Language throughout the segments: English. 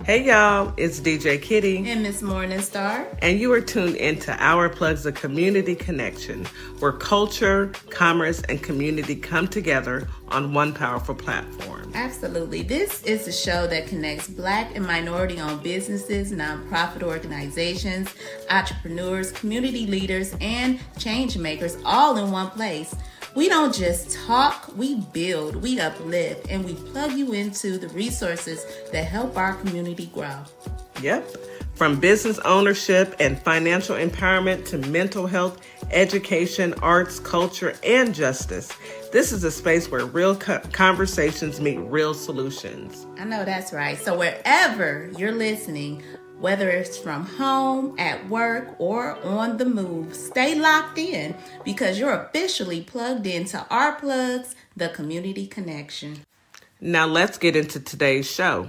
Hey y'all, it's DJ Kitty. And Miss Morningstar. And you are tuned into Our Plugs of Community Connection, where culture, commerce, and community come together on one powerful platform. Absolutely. This is a show that connects Black and minority-owned businesses, nonprofit organizations, entrepreneurs, community leaders, and change makers all in one place. We don't just talk, we build, we uplift, and we plug you into the resources that help our community grow. Yep. From business ownership and financial empowerment to mental health, education, arts, culture, and justice. This is a space where real conversations meet real solutions. I know that's right. So wherever you're listening, whether it's from home, at work, or on the move, stay locked in because you're officially plugged into Our Plugs, the Community Connection. Now let's get into today's show.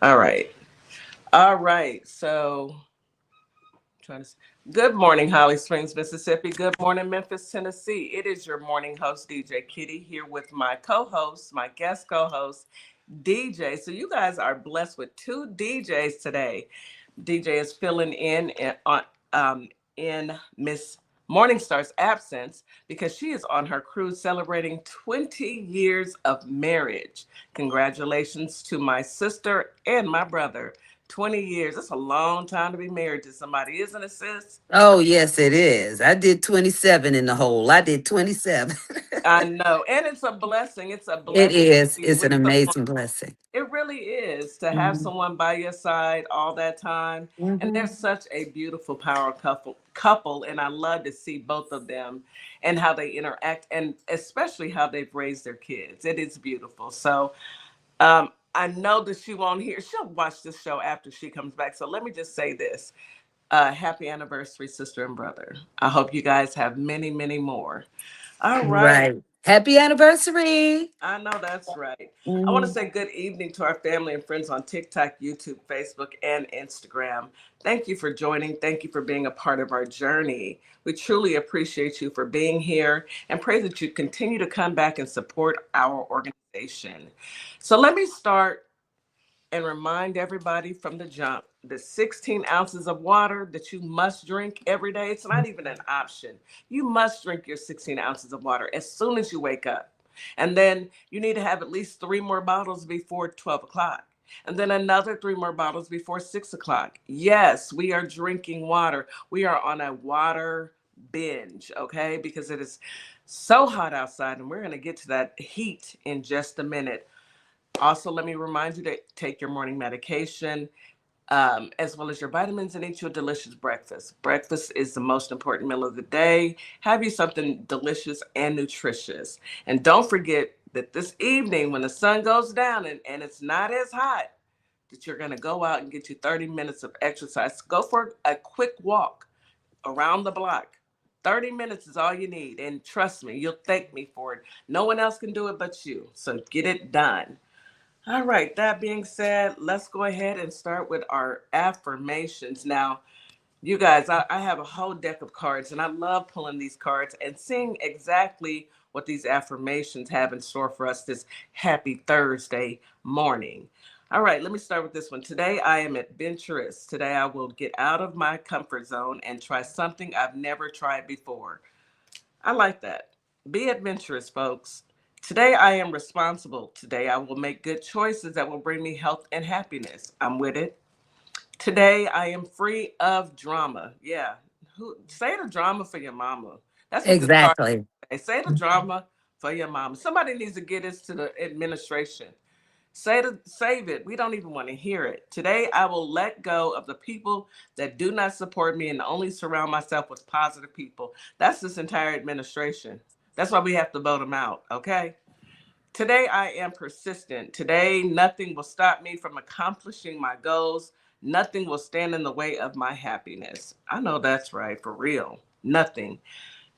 All right. All right. So, good morning, Holly Springs, Mississippi. Good morning, Memphis, Tennessee. It is your morning host, DJ Kitty, here with my co-host, my guest co-host, DJ. So you guys are blessed with two DJs today. DJ is filling in Miss Morningstar's absence because she is on her cruise celebrating 20 years of marriage. Congratulations to my sister and my brother. 20 years. That's a long time to be married to somebody, isn't it, sis? Oh, yes, it is. I did 27 in the hole. I did 27. I know. And it's a blessing. It's a It blessing to is. be It's with an someone. amazing blessing. It really is to have Mhm. someone by your side all that time. And they're Mhm. such a beautiful power couple. And I love to see both of them and how they interact and especially how they've raised their kids. It is beautiful. So I know that she won't hear. She'll watch this show after she comes back. So let me just say this. Happy anniversary, sister and brother. I hope you guys have many, many more. All right. Right. Happy anniversary. I know that's right. I want to Mhm. say good evening to our family and friends on TikTok, YouTube, Facebook, and Instagram. Thank you for joining. Thank you for being a part of our journey. We truly appreciate you for being here and pray that you continue to come back and support our organization. So let me start and remind everybody from the jump the 16 ounces of water that you must drink every day. It's not even an option. You must drink your 16 ounces of water as soon as you wake up. And then you need to have at least 3 more bottles before 12 o'clock. And then another 3 more bottles before 6 o'clock. Yes, we are drinking water. We are on a water binge, okay? Because it is so hot outside, and we're going to get to that heat in just a minute. Also, let me remind you to take your morning medication, as well as your vitamins, and eat your delicious breakfast. Breakfast is the most important meal of the day. Have you something delicious and nutritious. And don't forget that this evening, when the sun goes down and it's not as hot, that you're going to go out and get you 30 minutes of exercise. Go for a quick walk around the block. 30 minutes is all you need. And trust me, you'll thank me for it. No one else can do it but you. So get it done. All right, that being said, let's go ahead and start with our affirmations. Now, you guys, I have a whole deck of cards, and I love pulling these cards and seeing exactly what these affirmations have in store for us this happy Thursday morning. All right, let me start with this one. Today, I am adventurous. Today, I will get out of my comfort zone and try something I've never tried before. I like that. Be adventurous, folks. Today I am responsible. Today I will make good choices that will bring me health and happiness. I'm with it. Today I am free of drama. Yeah. Say the drama for your mama. That's what this card Exactly. says. Say the drama for your mama. Somebody needs to get this to the administration. Save it. We don't even want to hear it. Today, I will let go of the people that do not support me and only surround myself with positive people. That's this entire administration. That's why we have to vote them out, okay? Today, I am persistent. Today, nothing will stop me from accomplishing my goals. Nothing will stand in the way of my happiness. I know that's right, for real. Nothing.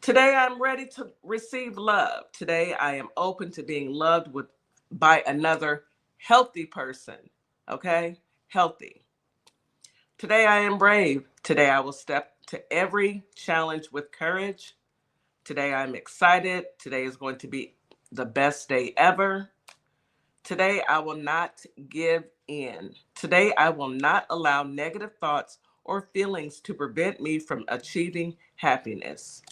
Today, I'm ready to receive love. Today, I am open to being loved by another healthy person. Okay? Healthy. Today, I am brave. Today, I will step to every challenge with courage. Today, I'm excited. Today is going to be the best day ever. Today, I will not give in. Today, I will not allow negative thoughts or feelings to prevent me from achieving happiness.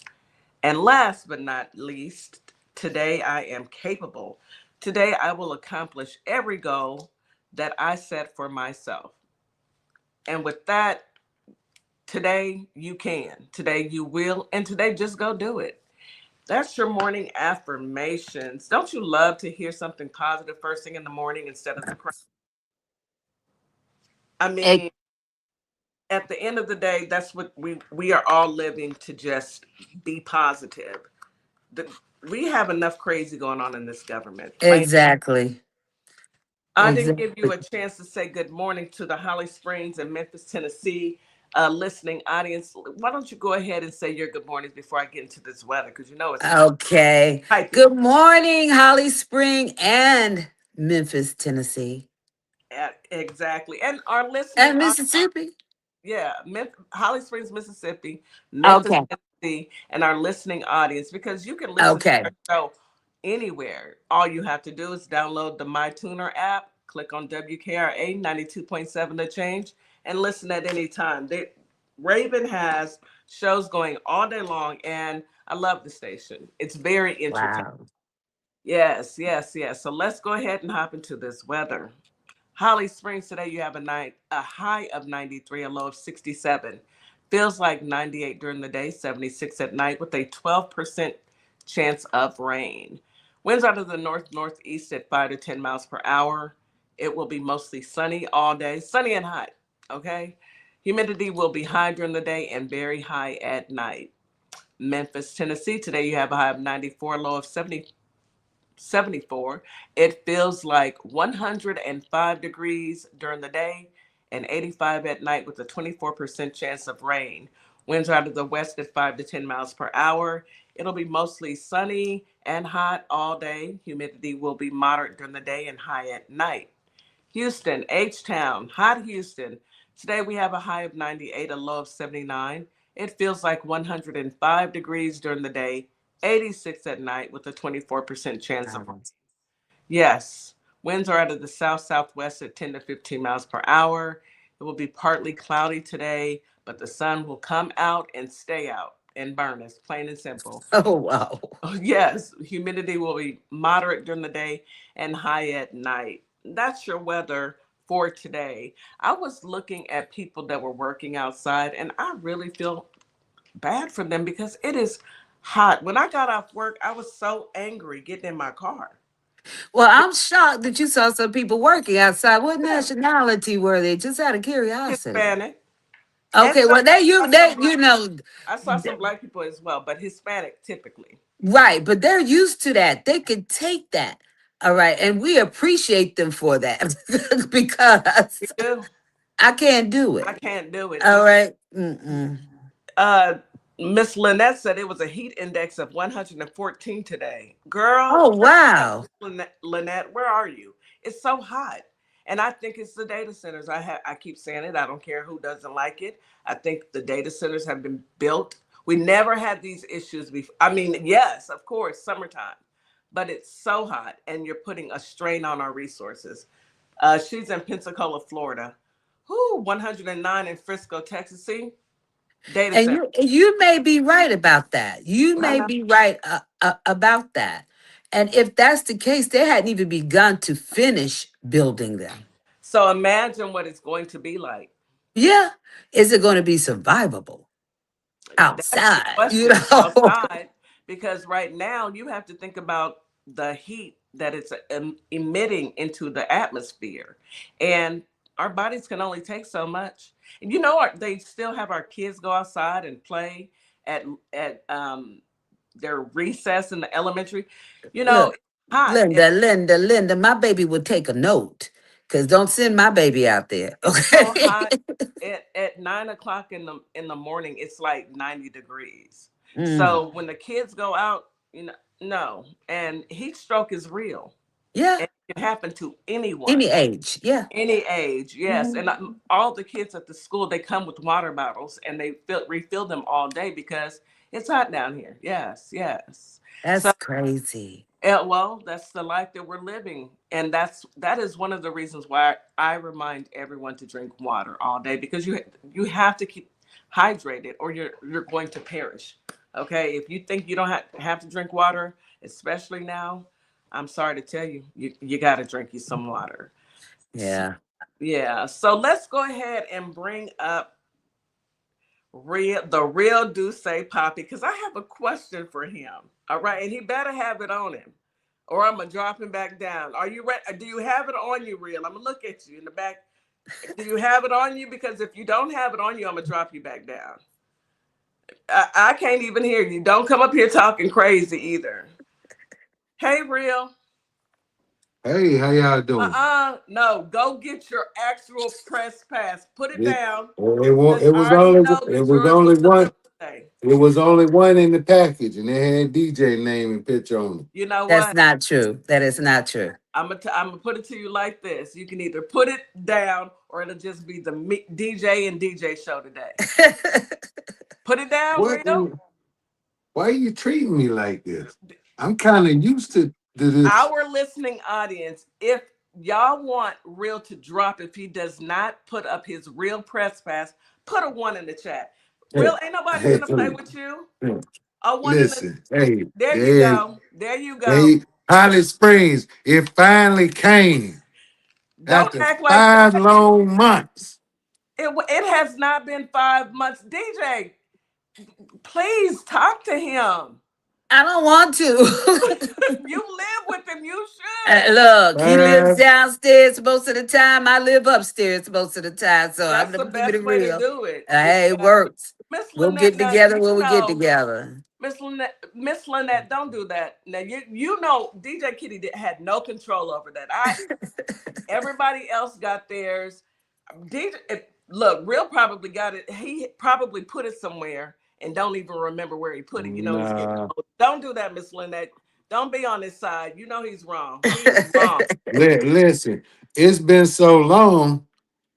And last but not least, today I am capable. Today, I will accomplish every goal that I set for myself. And with that, today you can. Today you will. And today, just go do it. That's your morning affirmations. Don't you love to hear something positive first thing in the morning instead of the crap? I Ex- mean, at the end of the day, that's what we are all living to just be positive. The, we have enough crazy going on in this government. Plain. exactly. I didn't give you Exactly. a chance to say good morning to the Holly Springs and Memphis, Tennessee listening audience. Why don't you go ahead and say your good mornings before I get into this weather? Because you know it's hot. Okay. Type it. Good morning, Holly Spring and Memphis, Tennessee. Exactly. And our listening And Mississippi. yeah, Holly Springs, Mississippi, Memphis, Okay. Tennessee, and our listening audience, because you can listen to Okay. our show anywhere. All you have to do is download the MyTuner app, click on WKRA 92.7 to change, and listen at any time. Raven has shows going all day long, and I love the station. It's very entertaining. Wow. Yes, yes, yes. So let's go ahead and hop into this weather. Holly Springs today, you have a high of 93, a low of 67. Feels like 98 during the day, 76 at night, with a 12% chance of rain. Winds out of the northeast at 5 to 10 miles per hour. It will be mostly sunny all day, sunny and hot. Okay. Humidity will be high during the day and very high at night. Memphis, Tennessee, today you have a high of 94, low of 74. It feels like 105 degrees during the day and 85 at night with a 24% chance of rain. Winds out of the west at 5 to 10 miles per hour. It'll be mostly sunny and hot all day. Humidity will be moderate during the day and high at night. Houston, H-Town, hot Houston. Today we have a high of 98, a low of 79. It feels like 105 degrees during the day, 86 at night with a 24% chance of rain. Wow. Yes, winds are out of the south-southwest at 10 to 15 miles per hour. It will be partly cloudy today, but the sun will come out and stay out and burn us, plain and simple. Oh, wow. Yes, humidity will be moderate during the day and high at night. That's your weather for today. I was looking at people that were working outside, and I really feel bad for them because it is hot. When I got off work, I was so angry getting in my car. Well, I'm shocked that you saw some people working outside. What Yeah, nationality were they? Just out of curiosity. Hispanic. And Okay, well, I saw black. I saw some th- black people as well, but Hispanic typically. right, but they're used to that. They can take that. All right, and we appreciate them for that You because do. I can't do I it. can't do it All either. right. Mm-mm. Uh, Miss Lynette said it was a heat index of 114 today. Girl, Oh, where you at, wow. Miss Lynette? Where are you? It's so hot. And I think it's the data centers. I keep saying it. I don't care who doesn't like it. I think the data centers have been built. We never had these issues before. I mean, yes, of course, summertime, but it's so hot and you're putting a strain on our resources. She's in Pensacola, Florida. Who 109 in Frisco, Texas. See, data And center. you may be right about that. You I may know. be right about that. And if that's the case, they hadn't even begun to finish building them. So imagine what it's going to be like. Yeah. Is it going to be survivable That's the outside? You question know? outside, because right now you have to think about the heat. that it's emitting into the atmosphere. And our bodies can only take so much. And they still have our kids go outside and play at their recess in the elementary. Look, It's hot. Linda, my baby would take a note. Cause don't send my baby out there. It's so Okay. hot at 9 o'clock in the morning. It's like 90 degrees. Mm, So when the kids go out, no, and heat stroke is real. yeah. And it can happen to anyone, Any age. Yeah. any age. Yes, and Mhm. all the kids at the school, they come with water bottles and they refill them all day because it's hot down here. Yes, yes. So That's crazy. well, that's the life that we're living, and that is one of the reasons why I remind everyone to drink water all day, because you have to keep hydrated or you're going to perish. Okay, if you think you don't have to drink water, especially now, I'm sorry to tell you, you got to drink you some water. S- Yeah. Yeah, so let's go ahead and bring up the real Duce Papi, because I have a question for him. All right, and he better have it on him, or I'm gonna drop him back down. Are you ready? Do you have it on you, real? I'm gonna look at you in the back. Do you have it on you? Because if you don't have it on you, I'm gonna drop you back down. I can't even hear you. Don't come up here talking crazy either. Hey, real. Hey, how y'all doing? No. Go get your actual press pass. Put it It, down, it because I already know it that was yours only was one delivered today. it was only one in the package, and it had DJ name and picture on it. You know That's what? not true. That is not true. I'm gonna put it to you like this: you can either put it down, or it'll just be the DJ and DJ show today. Put it down, What? real. Why are you treating me like this? I'm kind of used to this. Our listening audience, if y'all want real to drop, if he does not put up his real press pass, put a one in the chat. Hey, Real, ain't nobody hey, finna play with you. hey, A one in the. listen, hey, There you they, go. There you go. they, Holly Springs, it finally came Don't after act like 5 long months. it has not been 5 months. DJ, please talk to him. I don't want to. You live with him. You should. Look, he lives Five, downstairs most of the time. I live upstairs most of the time. So I'm That's the gonna keep it best way to real. do it. Hey, it works. Miss We'll Lynette, get now together you when we get know, together. Miss Lynette, don't do that. Now you know DJ Kitty had no control over that. Everybody else got theirs. DJ, look, Real probably got it. He probably put it somewhere and don't even remember where he put it. He's getting nah. old. Don't do that, Miss Lynette. Don't be on his side. You know he's wrong. He's wrong. Listen, it's been so long.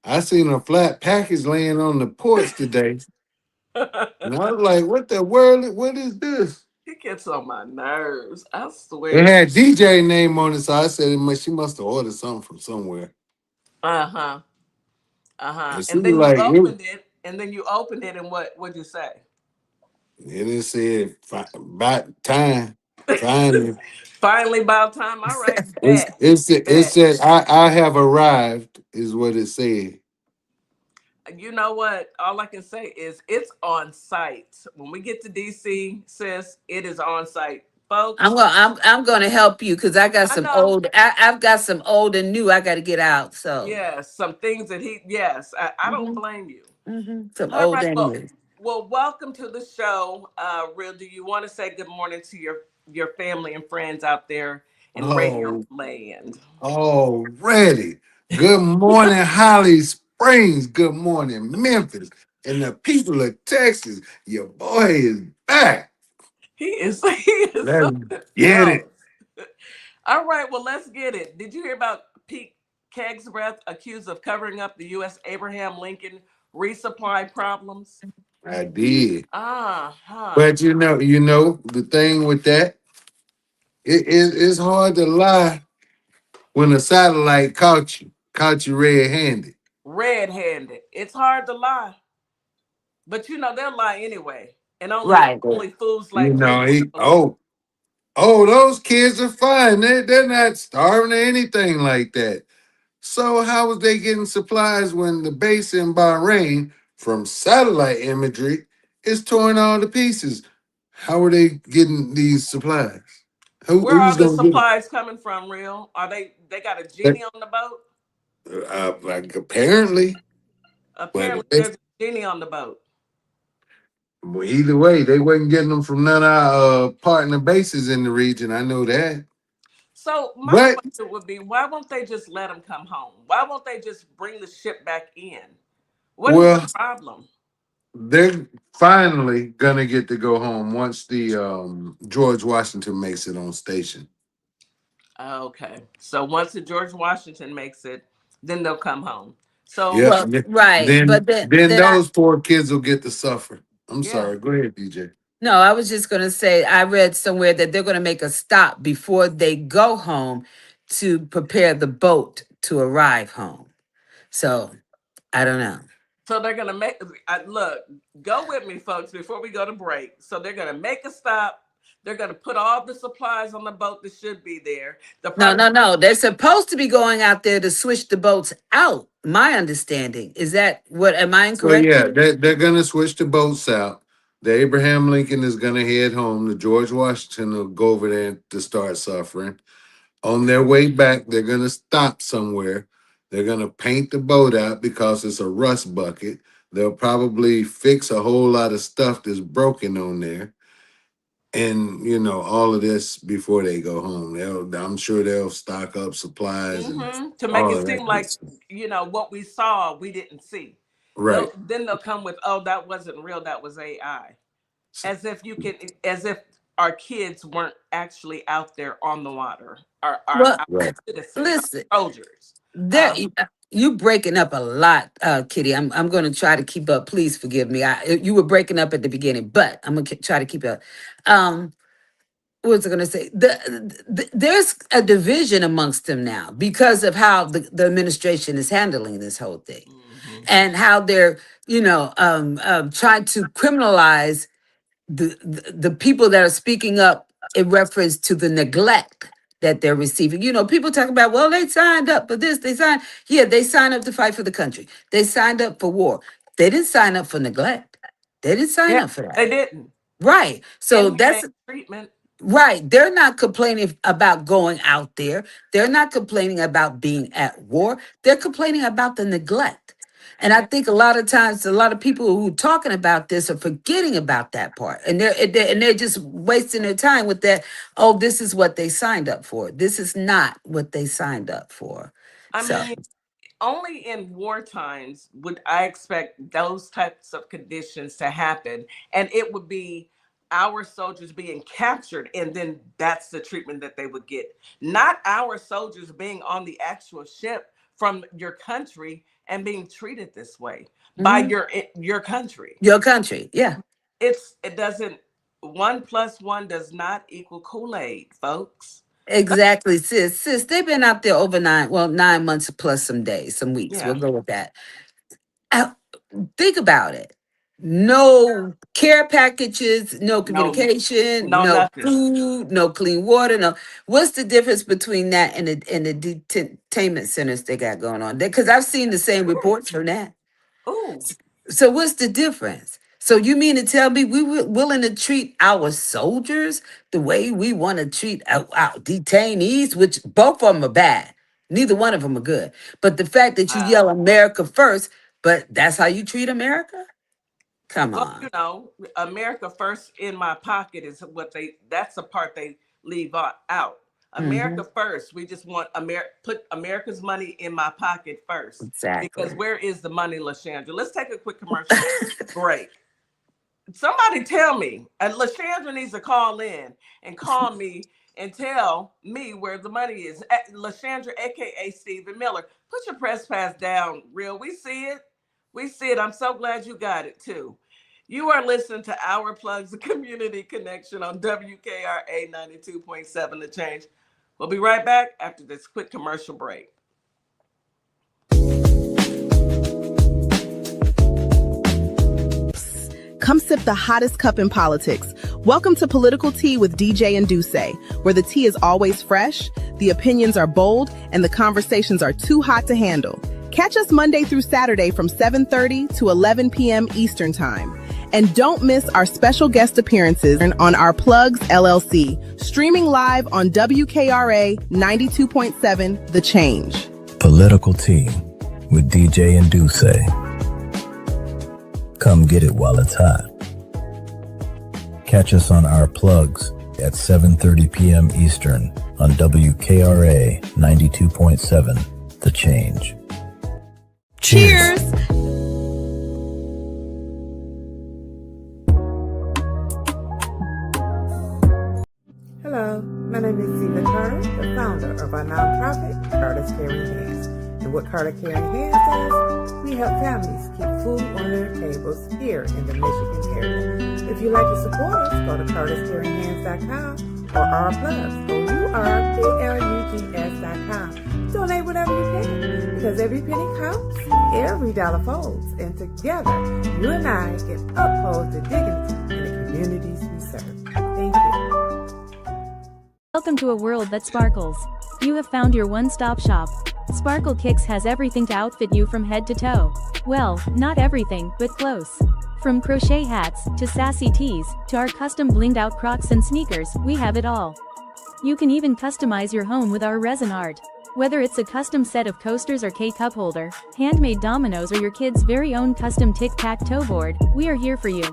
I seen a flat package laying on the porch today, and I was like, "What the world? What is this?" He gets on my nerves. I It swear. had DJ name on it, so I said, She must have ordered something from somewhere." Uh huh. Uh-huh. And she And was then you like, opened it, and what'd you say? it said, "About time, finally." Finally, about time. All right, It's bet. it Bet. said, I have arrived," is what it said. You know what? All I can say is it's on site. When we get to DC, sis, it is on site. Folks, I'm gonna help you because I got I some know. old. I've got some old and new. I got to get out. So Yes, some things that yes, I don't hmm blame you. some All old right, and well, new. welcome to the show. Real, do you want to say good morning to your family and friends out there in radio Oh, land? already. Good morning, Holly Springs. Good morning, Memphis. And the people of Texas, your boy is back. He is Let's something get else. it. All right, well, let's get it. Did you hear about Pete Kegsworth accused of covering up the U.S. Abraham Lincoln resupply problems? I did. Uh-huh. But the thing with that, it's hard to lie when a satellite caught you red-handed. Red-handed. It's hard to lie, but they'll lie anyway. And only Right. So, only fools like you he, will believe it. those kids are fine. They're not starving or anything like that. So how was they getting supplies when the base in Bahrain from satellite imagery is torn all to pieces? How are they getting these supplies? Where are Who's the gonna get supplies coming from, Real? Are they got a it? genie on the boat? Like apparently, but Apparently there's a genie on the boat. well, either way, they wasn't getting them from none of our partner bases in the region. I know that. So my But question would be, why won't they just let them come home? Why won't they just bring the ship back in? What is the well, problem? they're finally gonna get to go home once the George Washington makes it on station. Okay. So once the George Washington makes it, then they'll come home. So Yep. Well, right, but Then then I those poor kids will get to suffer. I'm yeah. sorry. Go ahead, DJ. no, I was just gonna say I read somewhere that they're gonna make a stop before they go home to prepare the boat to arrive home. So I don't know. So they're gonna make look, go with me, folks, before we go to break. So they're gonna make a stop. They're gonna put all the supplies on the boat that should be there. They'll No, probably no, no. They're supposed to be going out there to switch the boats out. My understanding is that what? Am I So incorrect? yeah, they're gonna switch the boats out. The Abraham Lincoln is gonna head home. The George Washington will go over there to start suffering. On their way back, they're gonna stop somewhere. They're gonna paint the boat out because it's a rust bucket. They'll probably fix a whole lot of stuff that's broken on there. And all of this before they go home. I'm sure they'll stock up supplies and to make all it of seem that good like stuff. what we saw we didn't see. Right. They'll come with, oh, that wasn't real, that was AI. As if our kids weren't actually out there on the water, Well, our Right. citizens, listen, our soldiers. there Um, you breaking up a lot, Kitty. I'm going to try to keep up. Please forgive me. You were breaking up at the beginning, but I'm going to try to keep up. Um, what was I going to say? There's a division amongst them now because of how the administration is handling this whole thing mhm. and how they're trying to criminalize the people that are speaking up in reference to the neglect that they're receiving. People talk about, well, they signed up for this, they signed up to fight for the country. They signed up for war. They didn't sign up for neglect. They didn't sign Yeah, up for that. they didn't. Right. So Inhumane that's treatment. right. They're not complaining about going out there. They're not complaining about being at war. They're complaining about the neglect. And I Yeah. think a lot of times, a lot of people who are talking about this are forgetting about that part, and they're just wasting their time with that. Oh, this is what they signed up for. This is not what they signed up for. I So mean, only in war times would I expect those types of conditions to happen. And it would be our soldiers being captured, and then that's the treatment that they would get. Not our soldiers being on the actual ship from your country and being treated this way by mhm, your country. your country, yeah, It doesn't, 1 + 1 does not equal Kool-Aid, folks. exactly, sis. They've been out there over 9 months plus some days, some weeks. We'll Yeah. go with that. Uh, Think about it. No care packages, no No, communication, no, no nothing. food, no clean water. No, what's the difference between that and the detainment centers they got going on? Because I've seen the same reports from that. Ooh. So what's the difference? So you mean to tell me we were willing to treat our soldiers the way we want to treat our detainees, which both of them are bad. Neither one of them are good. But the fact that you yell Wow. America first, but that's how you treat America? Come Well, on. America first in my pocket is that's the part they leave out. Hmm. America first. We just want put America's money in my pocket first. Because Exactly. where is the money, LaShandra? Let's take a quick commercial break. Somebody tell me, and LaShandra needs to call in and call me and tell me where the money is. LaShandra, aka Stephen Miller, put your press pass down, Real. We see it. We see it. I'm so glad you got it too. You are listening to Our Plugs, the Community Connection on WKRA 92.7 The Change. We'll be right back after this quick commercial break. Come sip the hottest cup in politics. Welcome to Political Tea with DeeJay and DeeJay, where the tea is always fresh, the opinions are bold, and the conversations are too hot to handle. Catch us Monday through Saturday from 7:30 to 11 p.m. Eastern Time. And don't miss our special guest appearances on our Plugs LLC, streaming live on WKRA 92.7 The Change. Political Tea with DeeJay and DeeJay. Come get it while it's hot. Catch us on our plugs at 7:30 p.m. Eastern on WKRA 92.7 The Change. Cheers! Hello, my name is Siva Carter, the founder of our nonprofit, Carter's Caring Hands. And what Carter Caring Hands does, we help families keep food on their tables here in the Michigan area. If you'd like to support us, go to carterscaringhands.com or our plugs, OURPLUGS.com. Donate whatever you can, because every penny counts, every dollar folds, and together, you and I can uphold the dignity in the communities we serve. Thank you. Welcome to a world that sparkles. You have found your one-stop shop. Sparkle Kicks has everything to outfit you from head to toe. Well, not everything, but close. From crochet hats, to sassy tees, to our custom blinged out Crocs and sneakers, we have it all. You can even customize your home with our resin art. Whether it's a custom set of coasters or K-cup holder, handmade dominoes or your kid's very own custom tic-tac-toe board, we are here for you.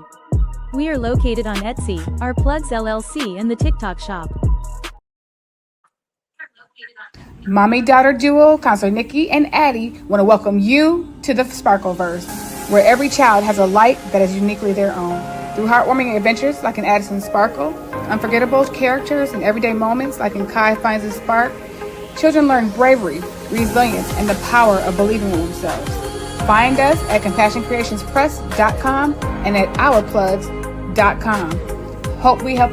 We are located on Etsy, our Plugs LLC and the TikTok shop. Mommy-daughter duo, Counselor Nikki and Addie, want to welcome you to the Sparkleverse, where every child has a light that is uniquely their own. Through heartwarming adventures like in Addison Sparkle, unforgettable characters and everyday moments like in Kai Finds a Spark, children learn bravery, resilience, and the power of believing in themselves. Find us at CompassionCreationsPress.com and at OurPlugs.com. Hope we help.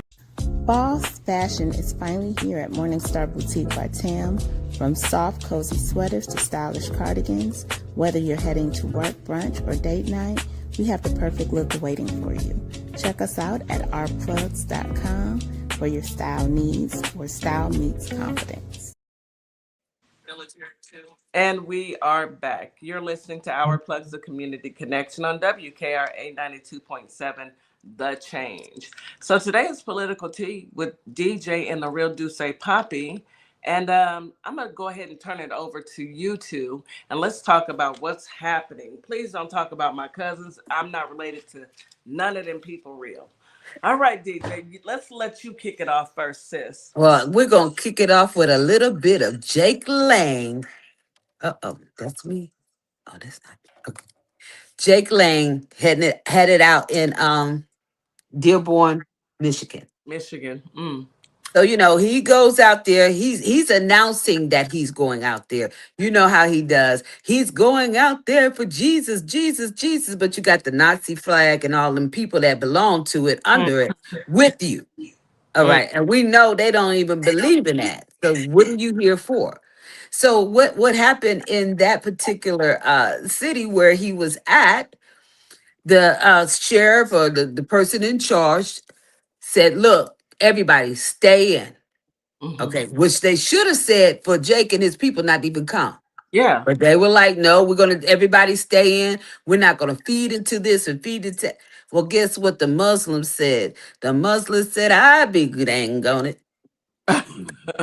Fall fashion is finally here at Morningstar Boutique by Tam. From soft, cozy sweaters to stylish cardigans, whether you're heading to work, brunch, or date night, we have the perfect look waiting for you. Check us out at ourplugs.com for your style needs, where style meets confidence. And we are back. You're listening to Our Plugs, the Community Connection on WKRA 92.7 The Change. So today is Political Tea with DeeJay and TheRealDussePapi. And I'm going to go ahead and turn it over to you two, and let's talk about what's happening. Please don't talk about my cousins. I'm not related to none of them people real. All right, DeeJay, let's let you kick it off first, sis. Well, we're going to kick it off with a little bit of Jake Lang. Uh-oh, that's me. Oh, that's not me. Okay. Jake Lang had it out in Dearborn, Michigan. Michigan. So, he goes out there. He's announcing that he's going out there. You know how he does. He's going out there for Jesus, Jesus, Jesus. But you got the Nazi flag and all them people that belong to it under it with you. All right. And we know they don't even believe in that. So what are you here for? So what happened in that particular city where he was at, the sheriff or the person in charge said, look, everybody stay in. Okay, which they should have said for Jake and his people not to even come. Yeah. But they were like, no, everybody stay in. We're not gonna feed into this and feed into. Well, guess what the Muslims said? The Muslims said, I be dang on it.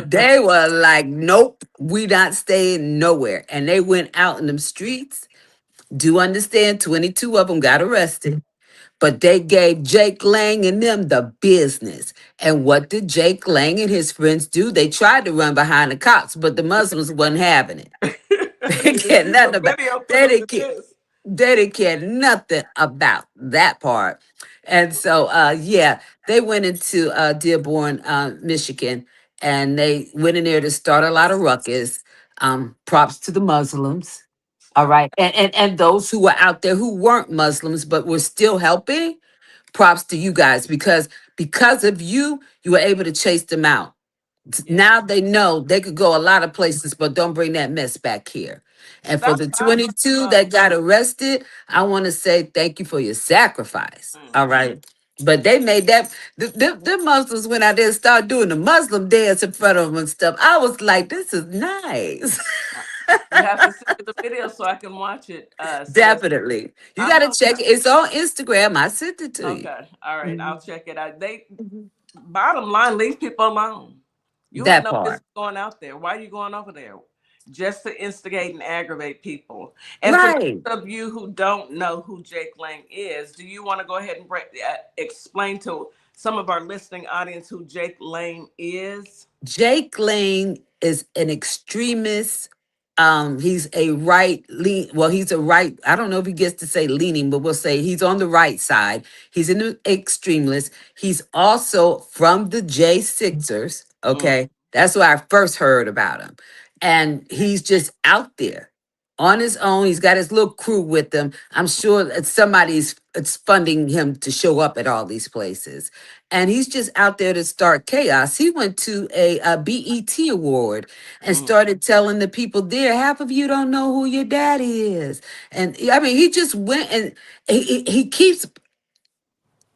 They were like, nope, we not staying nowhere. And they went out in them streets. Do understand 22 of them got arrested. But they gave Jake Lang and them the business. And what did Jake Lang and his friends do? They tried to run behind the cops, but the Muslims wasn't having it. They cared nothing about they didn't care nothing about that part. And so they went into Dearborn, Michigan, and they went in there to start a lot of ruckus. Props to the Muslims. All right. And those who were out there who weren't Muslims but were still helping, props to you guys, because of you, you were able to chase them out. Now they know they could go a lot of places, but don't bring that mess back here. And for the 22 that got arrested, I want to say thank you for your sacrifice. All right. But they made that, the Muslims went out there and started doing the Muslim dance in front of them and stuff. I was like, this is nice. You have to send me the video so I can watch it, sis. Definitely. You I got to know. check it. It's on Instagram. I sent it to you. Okay. All right. I'll Mhm. check it out. They Mhm. bottom line, leave people alone. You have That no business part. going out there. Why are you going over there? Just to instigate and aggravate people. And for Right. those of you who don't know who Jake Lang is, do you want to go ahead and explain to some of our listening audience who Jake Lang is? Jake Lang is an extremist. He's a right lean. Well, he's a right. I don't know if he gets to say leaning, but we'll say he's on the right side. He's an extremist. He's also from the J Sixers. Mm, Okay, that's where I first heard about him, and he's just out there on his own. He's got his little crew with him. I'm sure that somebody's it's funding him to show up at all these places, and he's just out there to start chaos. He went to a BET award and mm. started telling the people there, half of you don't know who your daddy is. And I mean, he just went and he keeps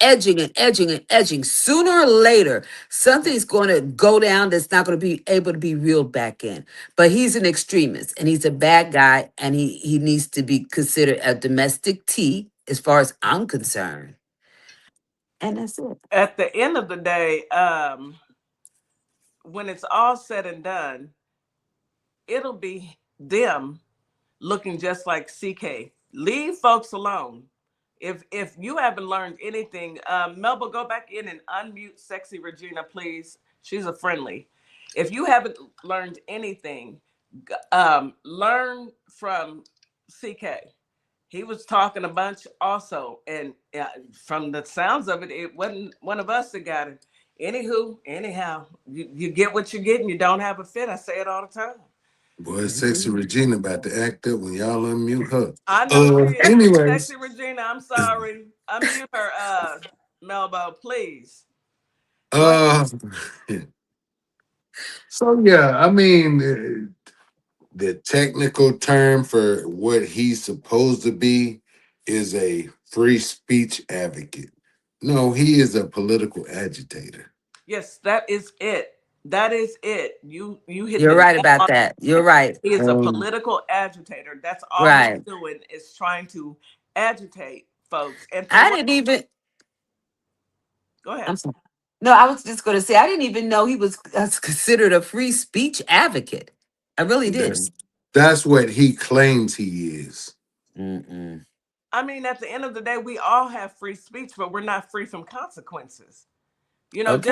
edging and edging and edging. Sooner or later, something's going to go down that's not going to be able to be reeled back in. But he's an extremist and he's a bad guy, and he needs to be considered a domestic T as far as I'm concerned. And that's it. At the end of the day, when it's all said and done, it'll be them looking just like CK. Leave folks alone. If you haven't learned anything, Melba, go back in and unmute Sexy Regina, please. She's a friendly. If you haven't learned anything, learn from CK. He was talking a bunch also, and from the sounds of it, it wasn't one of us that got it. Anywho, anyhow, you get what you get, and you don't have a fit. I say it all the time. Boy, Sexy Regina about to act up when y'all unmute her. I know she is. Anyways, Sexy Regina, I'm sorry. Unmute her, Melbo, please. Go ahead. uh, so yeah, I mean, the technical term for what he's supposed to be is a free speech advocate. No, he is a political agitator. Yes, that is it. That is it. You hit You're the right nail about on that. the You're head. right. He is a political agitator. That's all he's Right. doing is trying to agitate folks. And for I what? didn't even. Go ahead. I'm sorry. No, I was just going to say I didn't even know he was considered a free speech advocate. I really didn't. That's what he claims he is. Mm-mm. I mean, at the end of the day, we all have free speech, but we're not free from consequences. You know, Okay.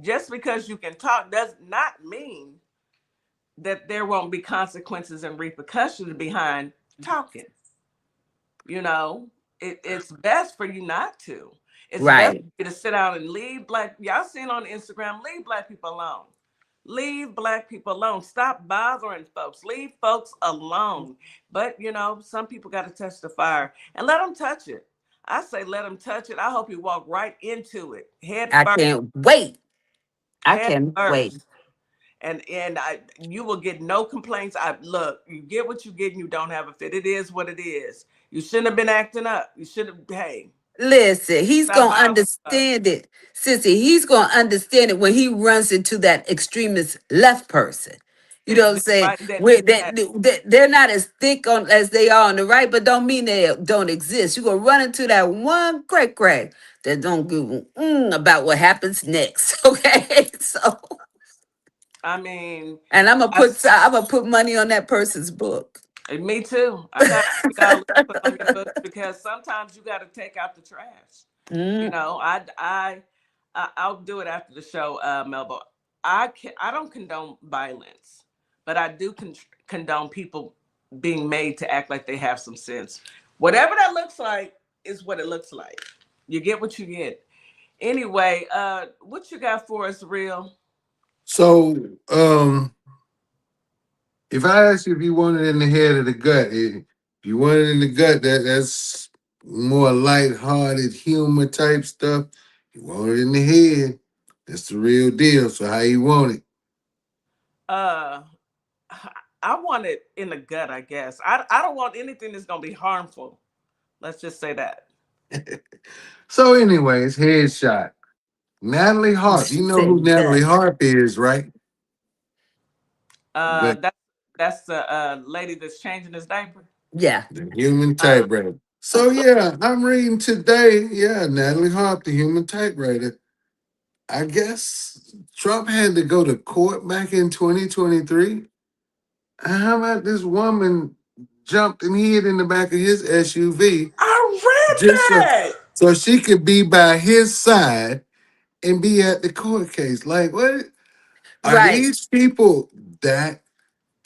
just because you can talk does not mean that there won't be consequences and repercussions behind talking. You know, it's best for you not to. It's best Right. for you to sit down and leave black. Y'all seen on Instagram, leave black people alone. Leave black people alone. Stop bothering folks. Leave folks alone. But you know, some people got to touch the fire and let them touch it. I say let them touch it. I hope you walk right into it, head I first, can't wait. I head can't wait. first. And you will get no complaints. I look, you get what you get and you don't have a fit. It is what it is. You shouldn't have been acting up. You should have, hey, Listen, he's stop gonna bothering folks. understand it, sissy. He's gonna understand it when he runs into that extremist left person. You know what I'm saying? Right that Where that they're not as thick on as they are on the right, but don't mean they don't exist. You're gonna run into that one crack that don't give about what happens next. Okay, so I mean, and I I'm gonna put money on that person's book. me too. I got $50 to put on your book because sometimes you got to take out the trash. You Mm, know, I'll do it after the show, Melba. I don't condone violence, but I do condone people being made to act like they have some sense. Whatever that looks like is what it looks like. You get what you get. Anyway, what you got for us, real? So, if I ask you if you want it in the head or the gut, if you want it in the gut, that's more light-hearted humor type stuff. You want it in the head, that's the real deal. So how you want Uh, I want it in the gut, I guess. I don't want anything that's gonna be harmful. Let's just say that. it? So, anyways, headshot. Natalie Harp. You she know who said Natalie gut. Harp is, right? Good. That's That's the lady that's changing his diaper. Yeah. The human Uh, typewriter. So yeah, I'm reading today. Yeah, Natalie Harp, the human typewriter. I guess Trump had to go to court back in 2023. How about this woman jumped and hid in the back of his SUV I read just that. so she could be by his side and be at the court case? Like, what are Right. these people that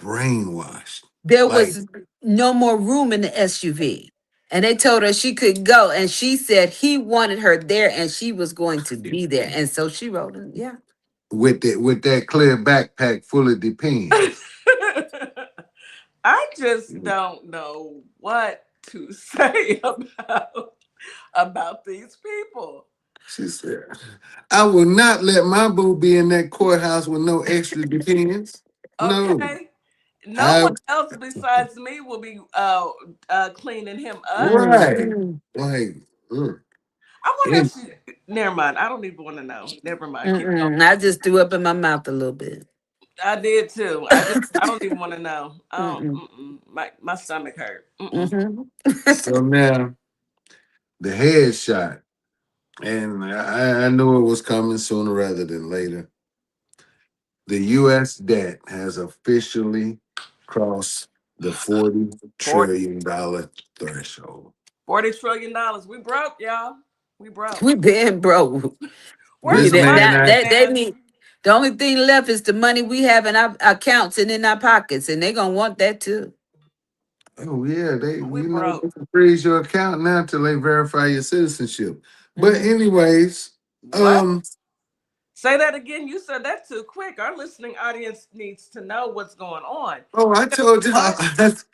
brainwashed? There Like, was no more room in the SUV. And they told her she could go. And she said he wanted her there and she was going to be there. And so she wrote him. Yeah. with that clear backpack full of depends. I just don't know what to say about these people. She said, I will not let my boo be in that courthouse with no extra depends. No. Okay, no I one else besides me will be cleaning him up. right. Mm-mm. Like, mm. I wonder And if she. Never mind. I don't even want to know. Never mind. Keep going. Mm-mm. I just threw up in my mouth a little bit. I did too. I don't even want to know. Mm-mm. My stomach hurt. Mm-hmm. so now the headshot, and I knew it was coming sooner rather than later. The U.S. debt has officially crossed the $40 trillion threshold. $40 trillion. We broke, y'all. We broke. We been broke. Where's We This the that, money, man, that, I, that they man? need the only thing left is the money we have in our accounts and in our pockets, and they're gonna want that too. oh yeah, We they broke. can freeze your account now till they verify your citizenship. But Mhm. anyways, What? um, Say that again. You said that too quick. Our listening audience needs to know what's going on. oh, I told y'all, What?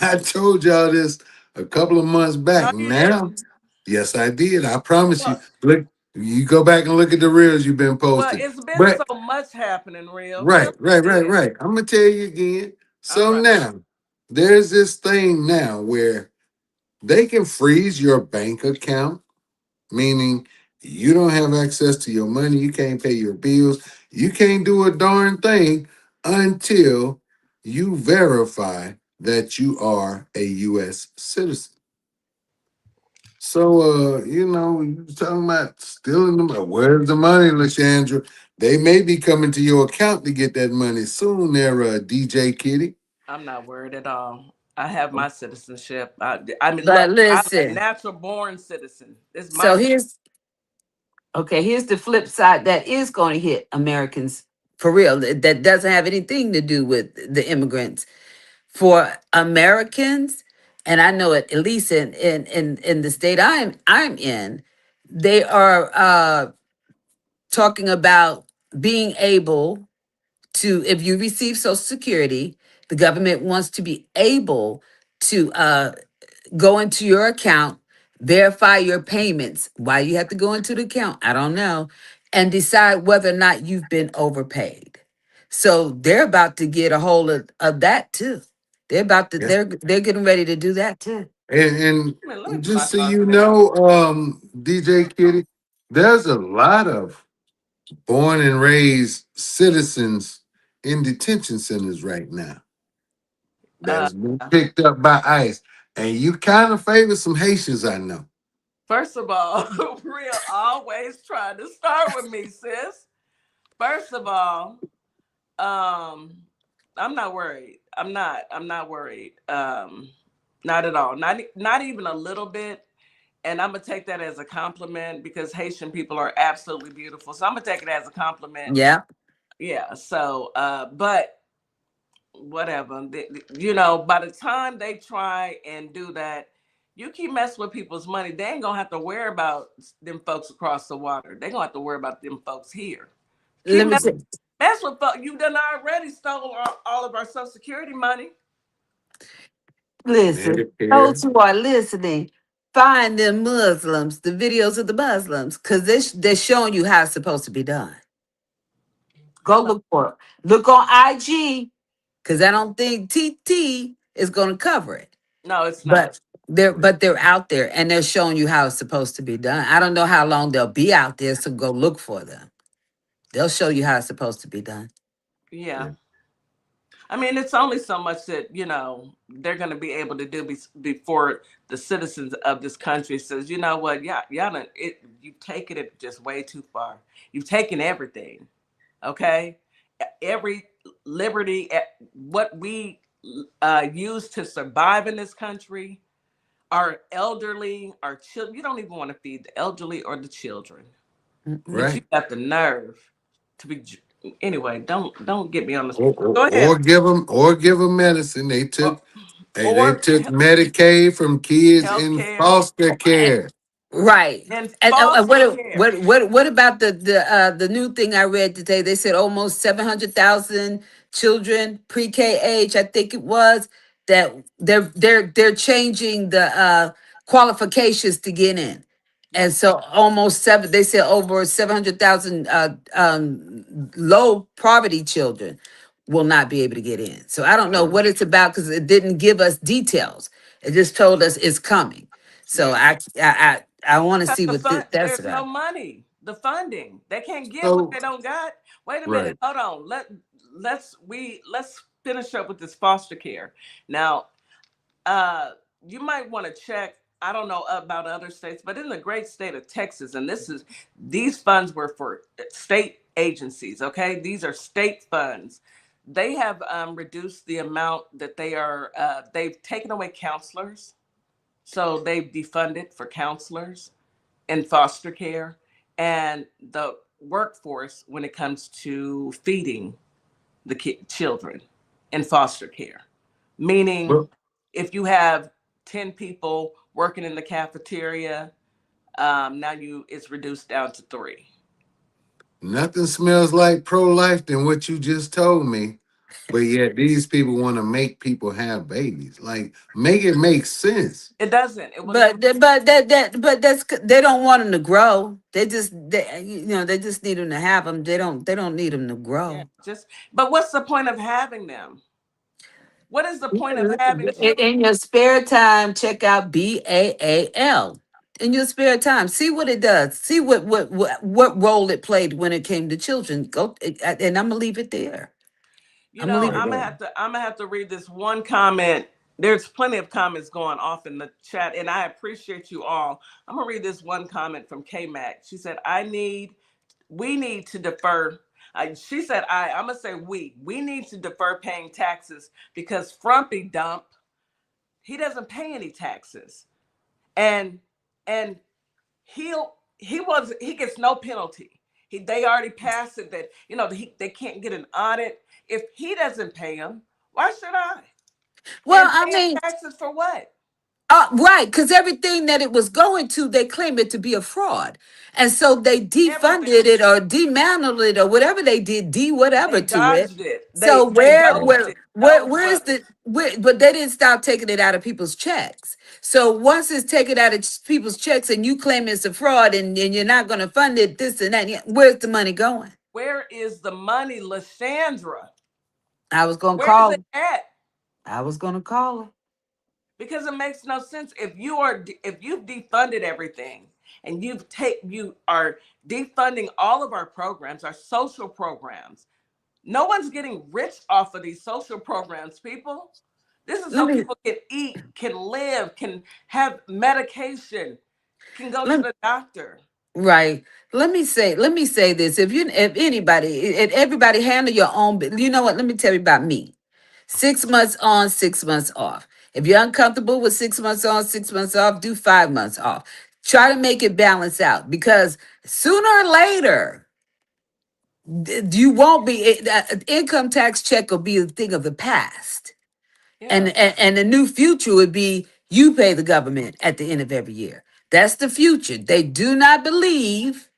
I told y'all this a couple of months back. No, you Now, didn't. yes, I did. I promise you. Well, Look, you go back and look at the reels you've been well, posting. it's been But so much happening, real. Tell right, me right, right, again. right. I'm gonna tell you again. All So right. now there's this thing now where they can freeze your bank account, meaning you don't have access to your money, you can't pay your bills, you can't do a darn thing until you verify that you are a U.S. citizen. So, you talking about stealing the money. Where's the money, Lashandra? They may be coming to your account to get that money soon there, DJ Kitty. I'm not worried at all. I have my citizenship. I mean, But look, I'm a listen, natural born citizen. It's so my. here's the flip side that is going to hit Americans for real. That doesn't have anything to do with the immigrants. For Americans, and I know it at least in the state I'm in, they are talking about being able to, if you receive Social Security, the government wants to be able to go into your account, verify your payments. Why you have to go into the account, I don't know, and decide whether or not you've been overpaid. So they're about to get a hold of that too. They're about to Yeah. they're getting ready to do that too. Let me And put my just so you phone down. know, DJ Kitty, there's a lot of born and raised citizens in detention centers right now that Uh, has been picked up by ICE. And you kind of favor some Haitians, I know. First of all, real always trying to start with me, sis. First of all, um, I'm not worried. I'm not worried. Not at all. Not even a little bit. And I'm gonna take that as a compliment because Haitian people are absolutely beautiful. So I'm gonna take it as a compliment. Yeah. Yeah. So, but whatever. By the time they try and do that, you keep messing with people's money, they ain't gonna have to worry about them folks across the water. They're gonna have to worry about them folks here. Let Keep me say, mess with folks. You done already stole all of our Social Security money. listen, Medicare. those who are listening, find them Muslims, the videos of the Muslims, because they're showing you how it's supposed to be done. Go Hello. look for it. Look on IG, because I don't think TT is going to cover it. No, it's not. But they're out there and they're showing you how it's supposed to be done. I don't know how long they'll be out there, so go look for them. They'll show you how it's supposed to be done. Yeah. I mean, it's only so much that, they're going to be able to do before the citizens of this country says, you know what, you've taken it just way too far. You've taken everything, okay? Every liberty, what we use to survive in this country, our elderly, our children. You don't even want to feed the elderly or the children, but you Right. got the nerve to be. Anyway, don't get me on this. Or, Go or, ahead. or give them medicine. Or, They or took Medicaid from kids health in care foster care. Right. and And foster care. what about the new thing I read today? They said almost 700,000 children pre-K age, I think it was, that they're changing the qualifications to get in. Yeah, And so almost seven, they said over 700,000 low poverty children will not be able to get in. So I don't know what it's about because it didn't give us details. It just told us it's coming. So yeah. I want to Because see the what fund, that's there's no about. money. The funding, they can't get what So they don't got. Wait a minute, right. hold on. Let's finish up with this foster care. Now, uh, you might want to check. I don't know about other states, but in the great state of Texas, and these funds were for state agencies. Okay, these are state funds. They have reduced the amount that they are. They've taken away counselors, so they've defunded for counselors in foster care and the workforce when it comes to feeding the children in foster care. Meaning, Well, if you have 10 people working in the cafeteria, now it's reduced down to 3. nothing smells like pro-life than what you just told me. But yet these people want to make people have babies. Like, make it make sense. It doesn't. It will never. They don't want them to grow. They just need them to have them. They don't need them to Yeah, grow. but what's the point of having them? What is the point of having children? In your spare time, check out BAAL. In your spare time, see what it does. See what role it played when it came to children. Go and I'm gonna leave it there. I'm gonna leave it there. I'm gonna have to read this one comment. There's plenty of comments going off in the chat, and I appreciate you all. I'm gonna read this one comment from K Mac. She said, we need to defer. She said, I'm gonna say we need to defer paying taxes because Frumpy Dump, he doesn't pay any taxes, and and he gets no penalty. They already passed it that they can't get an audit if he doesn't pay them. Why should I? Well, And I paying mean, taxes for what? right, because everything that it was going to, they claim it to be a fraud. And so they defunded Everything. it or dismantled it or whatever they did, They whatever to it. dodged it. So They ghosted. where's but they didn't stop taking it out of people's checks. So once it's taken out of people's checks and you claim it's a fraud and you're not going to fund it, this and that, where's the money going? Where is the money, Lashandra? I was going to Where is call it at? I was going to call her. Because it makes no sense if you've defunded everything and you are defunding all of our programs, our social programs. No one's getting rich off of these social programs, people. This is Let so me people can eat, can live, can have medication, can go to let the doctor. Right. Let me say this. If everybody handle your own, you know what? Let me tell you about me. 6 months on, 6 months off. If you're uncomfortable with 6 months on, 6 months off, do 5 months off. Try to make it balance out because sooner or later, you won't be, income tax check will be a thing of the past. Yeah. And the new future would be you pay the government at the end of every year. That's the future. They do not believe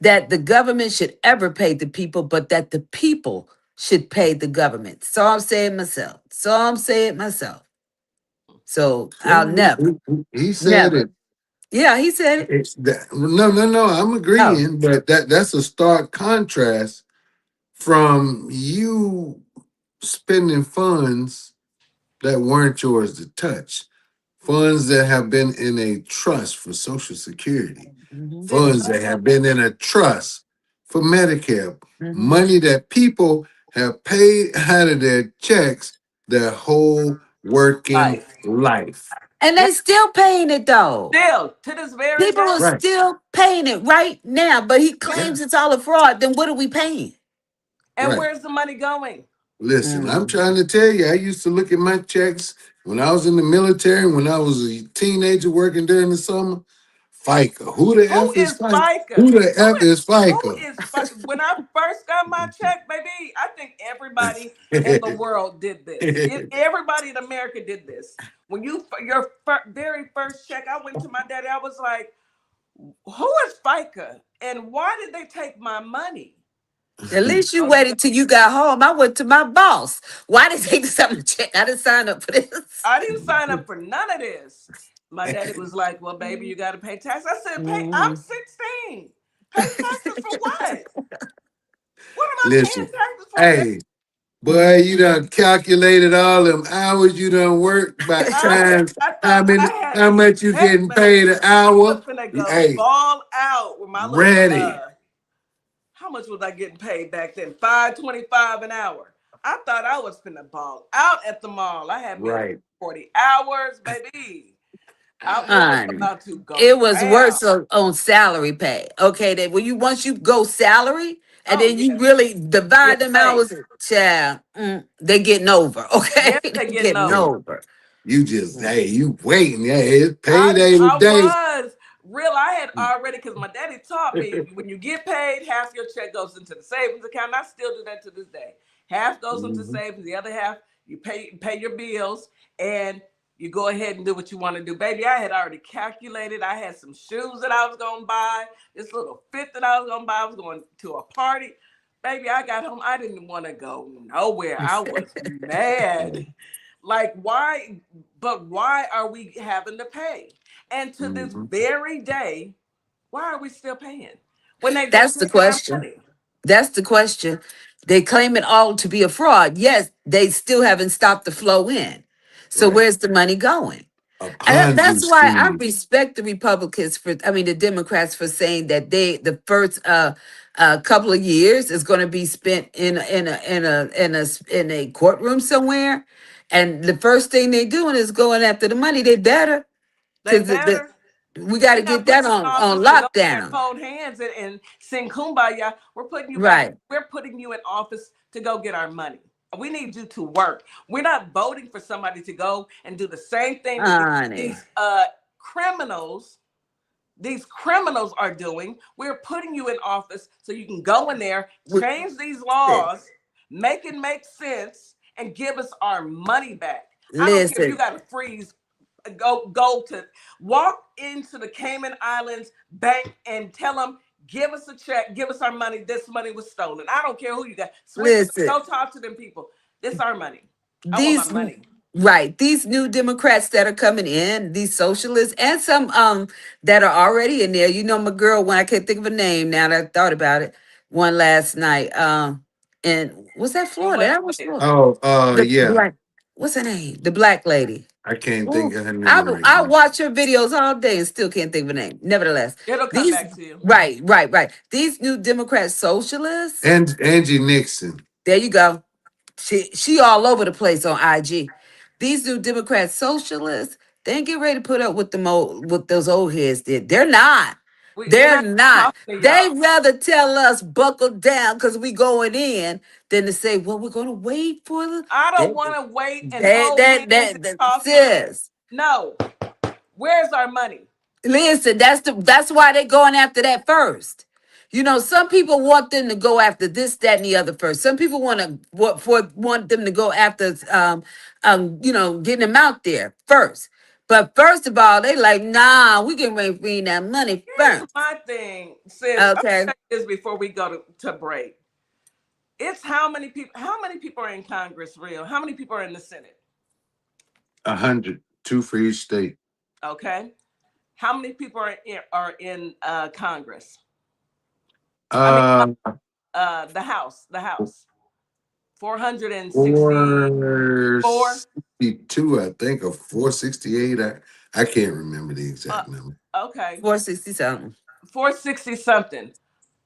that the government should ever pay the people, but that the people should pay the government. So I'm saying myself. So I'll Well, never, he said never. it. Yeah, he said it. No. I'm Oh, agreeing, but that's a stark contrast from you spending funds that weren't yours to touch. Funds that have been in a trust for Social Security, mhm, Did funds that have been in a trust for Medicare, mhm. money that people have paid out of their checks their whole working Life. life. And Yeah. they still paying it though. Still to this very People day. are Right. still paying it right now, but he Yeah. claims it's all a fraud. Then what are we paying? And Right. where's the money going? Listen, I'm Mm. trying to tell you, I used to look at my checks when I was in the military, when I was a teenager working during the summer. FICA. Who the Who F is is FICA? FICA? Who the F is FICA? When I first got my check, baby, I think everybody in the world did this. Everybody in America did this. When your very first check, I went to my daddy. I was like, "Who is FICA? And why did they take my money?" At least you Oh, you got, waited till you got home. I went to my boss. Why did they this on the check? I didn't sign up for this. I didn't sign up for none of this. My daddy was like, "Well, baby, you got to pay tax." I said, "Pay? I'm Mhm. 16. Pay taxes for what? What am I paying Listen, taxes for, baby?" hey, boy, you done calculated all them hours you done worked by times I thought I had how a much you check, getting baby. paid an I was hour. finna go Hey, ball out with my little ready. how much was I getting paid back then? $5.25 an hour. I thought I was finna ball out at the mall. I had me a Right. 40 hours, baby. It was Honey, about to go it was down. worse on salary pay. Okay, that when you once you go salary and Oh then you yeah. really divide Get them paid. hours, child, they getting over. Okay, Yes, they they getting getting over. over. You just, Mm. hey, you waiting. Yeah, it's I payday I today. was real. I had already because my daddy taught me when you get paid, half your check goes into the savings account. And I still do that to this day. Half goes into Mhm. savings, the other half you pay your bills, and you go ahead and do what you want to do. Baby, I had already calculated. I had some shoes that I was gonna buy, this little fit that I was gonna buy. I was going to a party. Baby, I got home. I didn't want to go nowhere. I was mad. Like, why? But why are we having to pay? And to this Mhm. very day, why are we still paying when they just That's the taking our question. money? That's the question. They claim it all to be a fraud. Yes, they still haven't stopped the flow in. So Right. where's the money going? A And Ponzi that's why I scheme. respect the Republicans the Democrats for saying that the first couple of years is going to be spent in a courtroom somewhere, and the first thing they doing is going after the money. They better They because better. we got to We're not get that putting you in on office to go in there and lockdown. hold hands and sing kumbaya. We're putting you back. Right, We're putting you in office to go get our money. We need you to work. We're not voting for somebody to go and do the same thing that honey. these criminals are doing. We're putting you in office so you can go in there, change these laws, make it make sense, and give us our money back. I don't care if you Listen, got to freeze, go to walk into the Cayman Islands bank and tell them, give us a check, give us our money. This money was stolen. I don't care who you got. Switzerland, listen. go talk to them people. This is our money. I want my These money. right, these new Democrats that are coming in, these socialists, and some that are already in there. You know, my girl, when I can't think of a name now that I thought about it, one last night. And was that And Florida? what? That was Florida. Oh, The yeah. black, what's her name? The black lady. I can't think Ooh, of her name right I now. watch her videos all day and still can't think of her name. Nevertheless, It'll come these back to you. right. These new Democrat socialists. And Angie Nixon. There you go. She all over the place on IG. These new Democrat socialists, they ain't get ready to put up with what those old heads did. They're not. We're They're not not. talking to They y'all. rather tell us buckle down because we going in than to say, well, we're gonna wait for the I don't they, want to wait and hold hands and that talk and sis. no. Where's our money? Listen, that's why they going after that first. You know, some people want them to go after this, that, and the other first. Some people want them to go after getting them out there first. But first of all, they like, nah, we can ready to bring that money Here's first. my thing, sis. I'm Okay. gonna say this before we go to break. It's how many people? How many people are in Congress? Real? How many people are in the Senate? 100. Two for each state. Okay. How many people are in Congress? I mean, Uh, the House. The House. 464. 462, I think, or 468. I can't remember the Uh, exact number. okay. 460 something. 460 something.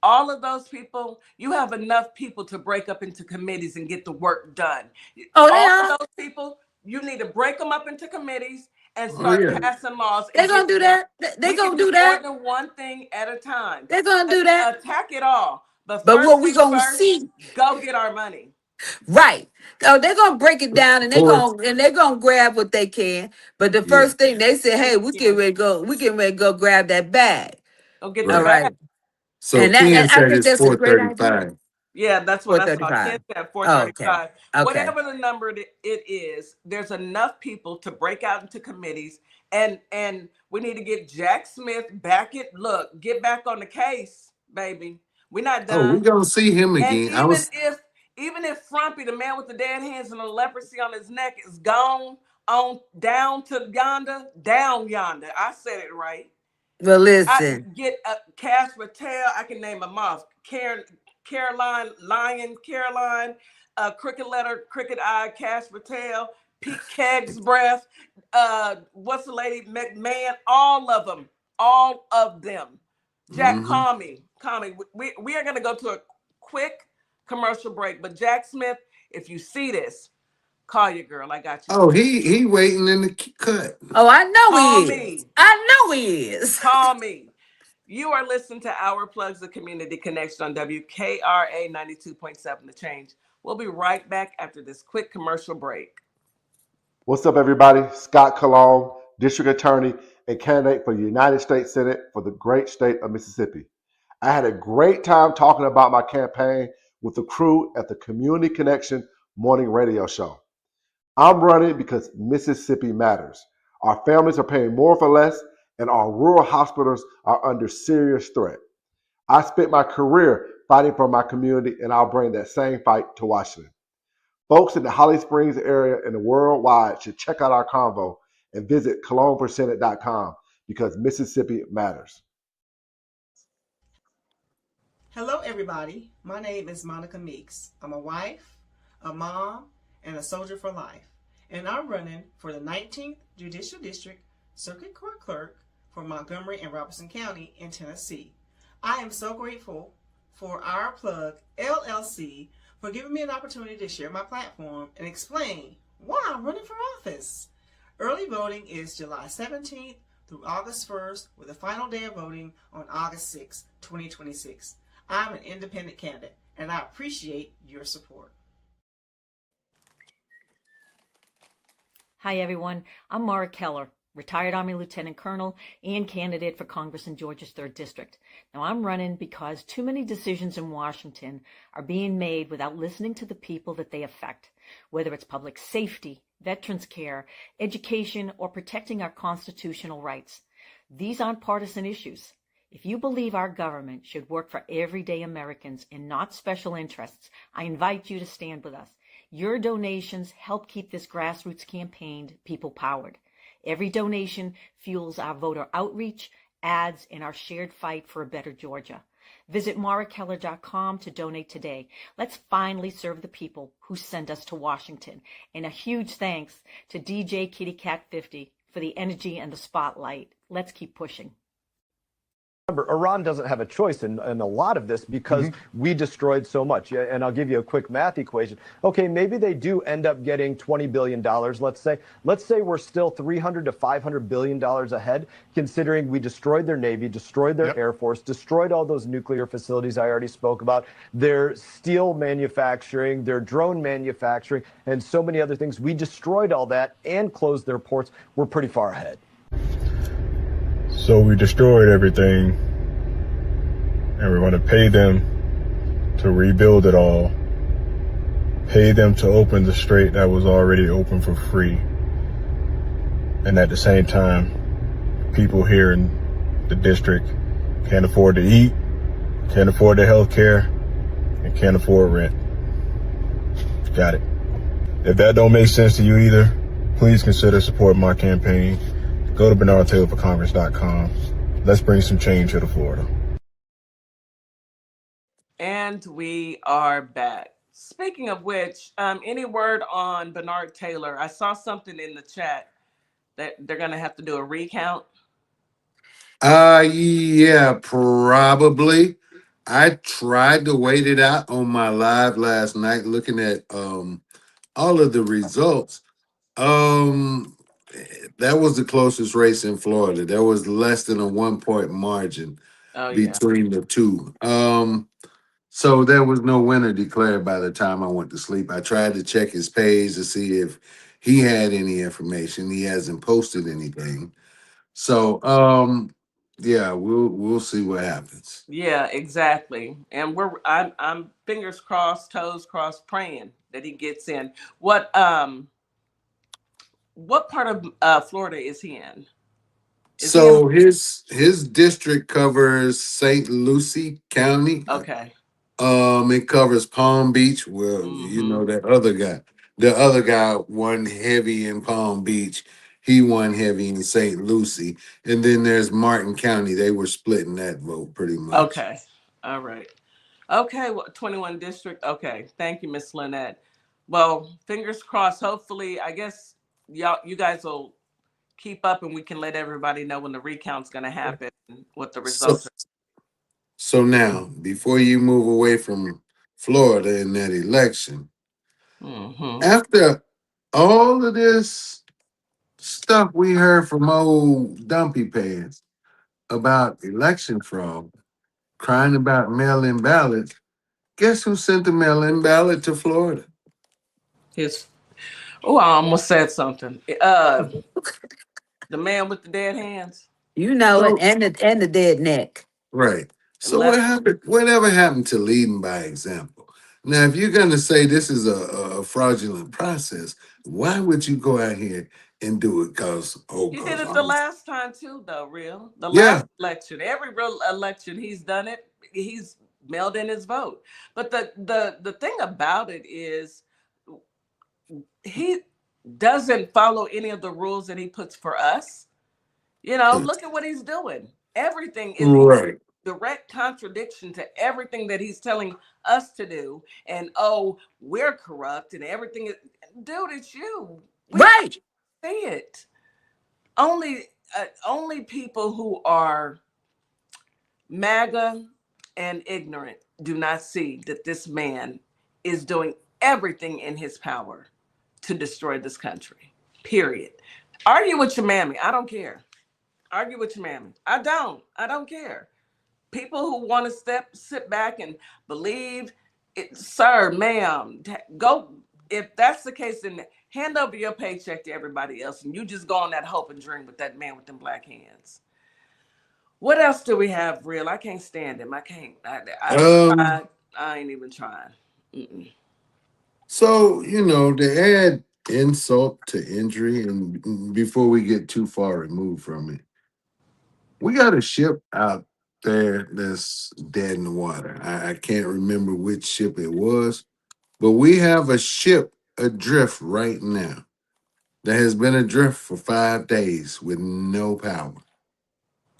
All of those people, you have enough people to break up into committees and get the work done. Oh, they All are. of those people, you need to break them up into committees and Oh start yeah. passing laws They're and gonna get do it done. that. They're We can gonna do do more that. than one thing at a time. They're gonna do that. Attack it all. But But first what we things gonna first, see, go get our money. right? Oh, they're gonna break it down, and Fourth. they're gonna grab what they can. But the Yeah. first thing they say, hey, Thank you. we get ready to go grab that bag. Go get the All Right. bag. right, So and Ken I said think it's that's a great idea. 4:35. Yeah, that's what I saw. Ken 4:35. said Oh, okay, 435. okay. Whatever the number it is, there's enough people to break out into committees, and we need to get Jack Smith back. Get back on the case, baby. We're not Oh, we're done. gonna see him And again. I was even if Frumpy, the man with the dead hands and the leprosy on his neck, is gone on down yonder. I said it right. Well, I listen. get a Cash Patel. I can name them off. Caroline, Crooked Letter, Crooked Eye, Cash Patel, Pete Keg's Breath. What's the lady? McMahon. All of them. Jack, mhm. call me. We are going to go to a quick commercial break. But Jack Smith, if you see this, call your girl. I got you. Oh, he waiting in the cut. Oh, I know he Call is. me. I know he is. Call me. You are listening to Our Plugs of Community Connection on WKRA 92.7 The Change. We'll be right back after this quick commercial break. What's up, everybody? Scott Cologne, District Attorney and candidate for the United States Senate for the great state of Mississippi. I had a great time talking about my campaign with the crew at the Community Connection morning radio show. I'm running because Mississippi matters. Our families are paying more for less, and our rural hospitals are under serious threat. I spent my career fighting for my community, and I'll bring that same fight to Washington. Folks in the Holly Springs area and the worldwide should check out our convo and visit cologneforsenate.com because Mississippi matters. Hello, everybody. My name is Monica Meeks. I'm a wife, a mom, and a soldier for life. And I'm running for the 19th Judicial District Circuit Court Clerk for Montgomery and Robertson County in Tennessee. I am so grateful for Our Plug LLC for giving me an opportunity to share my platform and explain why I'm running for office. Early voting is July 17th through August 1st, with the final day of voting on August 6, 2026. I'm an independent candidate, and I appreciate your support. Hi, everyone. I'm Mara Keller, retired Army Lieutenant Colonel and candidate for Congress in Georgia's 3rd District. Now, I'm running because too many decisions in Washington are being made without listening to the people that they affect, whether it's public safety, veterans care, education, or protecting our constitutional rights. These aren't partisan issues. If you believe our government should work for everyday Americans and not special interests, I invite you to stand with us. Your donations help keep this grassroots campaign people-powered. Every donation fuels our voter outreach, ads, and our shared fight for a better Georgia. Visit marakeller.com to donate today. Let's finally serve the people who send us to Washington. And a huge thanks to DeeJay Kitty Cat 50 for the energy and the spotlight. Let's keep pushing. Remember, Iran doesn't have a choice in a lot of this because we destroyed so much. And I'll give you a quick math equation. Okay, maybe they do end up getting $20 billion, let's say. Let's say we're still $300 to $500 billion ahead, considering we destroyed their Navy, destroyed their Air Force, destroyed all those nuclear facilities I already spoke about, their steel manufacturing, their drone manufacturing, and so many other things. We destroyed all that and closed their ports. We're pretty far ahead. So we destroyed everything, and we're going to pay them to rebuild it all, pay them to open the strait that was already open for free. And at the same time, people here in the district can't afford to eat, can't afford their health care, and can't afford rent. Got it. If that don't make sense to you either, please consider supporting my campaign. Go to BernardTaylorForCongress.com. Let's bring some change here to Florida. And we are back. Speaking of which, any word on Bernard Taylor? I saw something in the chat that they're going to have to do a recount. Yeah, probably. I tried to wait it out on my live last night, looking at all of the results. Um, that was the closest race in Florida. There was less than a 1 point margin Oh yeah. between the two. So there was no winner declared by the time I went to sleep. I tried to check his page to see if he had any information. He hasn't posted anything. So yeah, we'll see what happens. Yeah, exactly. And I'm fingers crossed, toes crossed, praying that he gets in. What part of Florida is he in? Is he in? So his district covers St. Lucie County. Okay. It covers Palm Beach. Well, you Mm-hmm. know that other guy. The other guy won heavy in Palm Beach. He won heavy in St. Lucie. And then there's Martin County. They were splitting that vote pretty much. Okay. All right. Okay. Well, 21 district. Okay. Thank you, Miss Lynette. Well, fingers crossed. Hopefully, I guess you guys will keep up and we can let everybody know when the recount's going to happen, what the So results are. so now, before you move away from Florida in that election, Mm-hmm. after all of this stuff we heard from old Dumpy Pants about election fraud, crying about mail-in ballots, guess who sent the mail-in ballot to Florida? His, oh, I almost said something. The man with the dead hands. You know it, So and the dead neck. right. So what Left. happened? Whatever happened to leading by example? Now, if you're going to say this is a fraudulent process, why would you go out here and do it? He did it the last time too, though. The yeah, last election, every real election, he's done it. He's mailed in his vote. But the thing about it is, he doesn't follow any of the rules that he puts for us. Look at what he's doing. Everything is right. direct contradiction to everything that he's telling us to do. And oh, we're corrupt and everything is, dude, it's you. We Right. see it. Only people who are MAGA and ignorant do not see that this man is doing everything in his power to destroy this country. Period. Argue with your mammy. I don't care. Argue with your mammy. I don't care. People who want to sit back and believe it, sir, ma'am, go. If that's the case, then hand over your paycheck to everybody else, and you just go on that hope and dream with that man with them black hands. What else do we have, real? I can't stand him. I can't. I Um. tried. I ain't even trying. Mm-mm. So to add insult to injury, and before we get too far removed from it, we got a ship out there that's dead in the water. I can't remember which ship it was, but we have a ship adrift right now that has been adrift for 5 days with no power.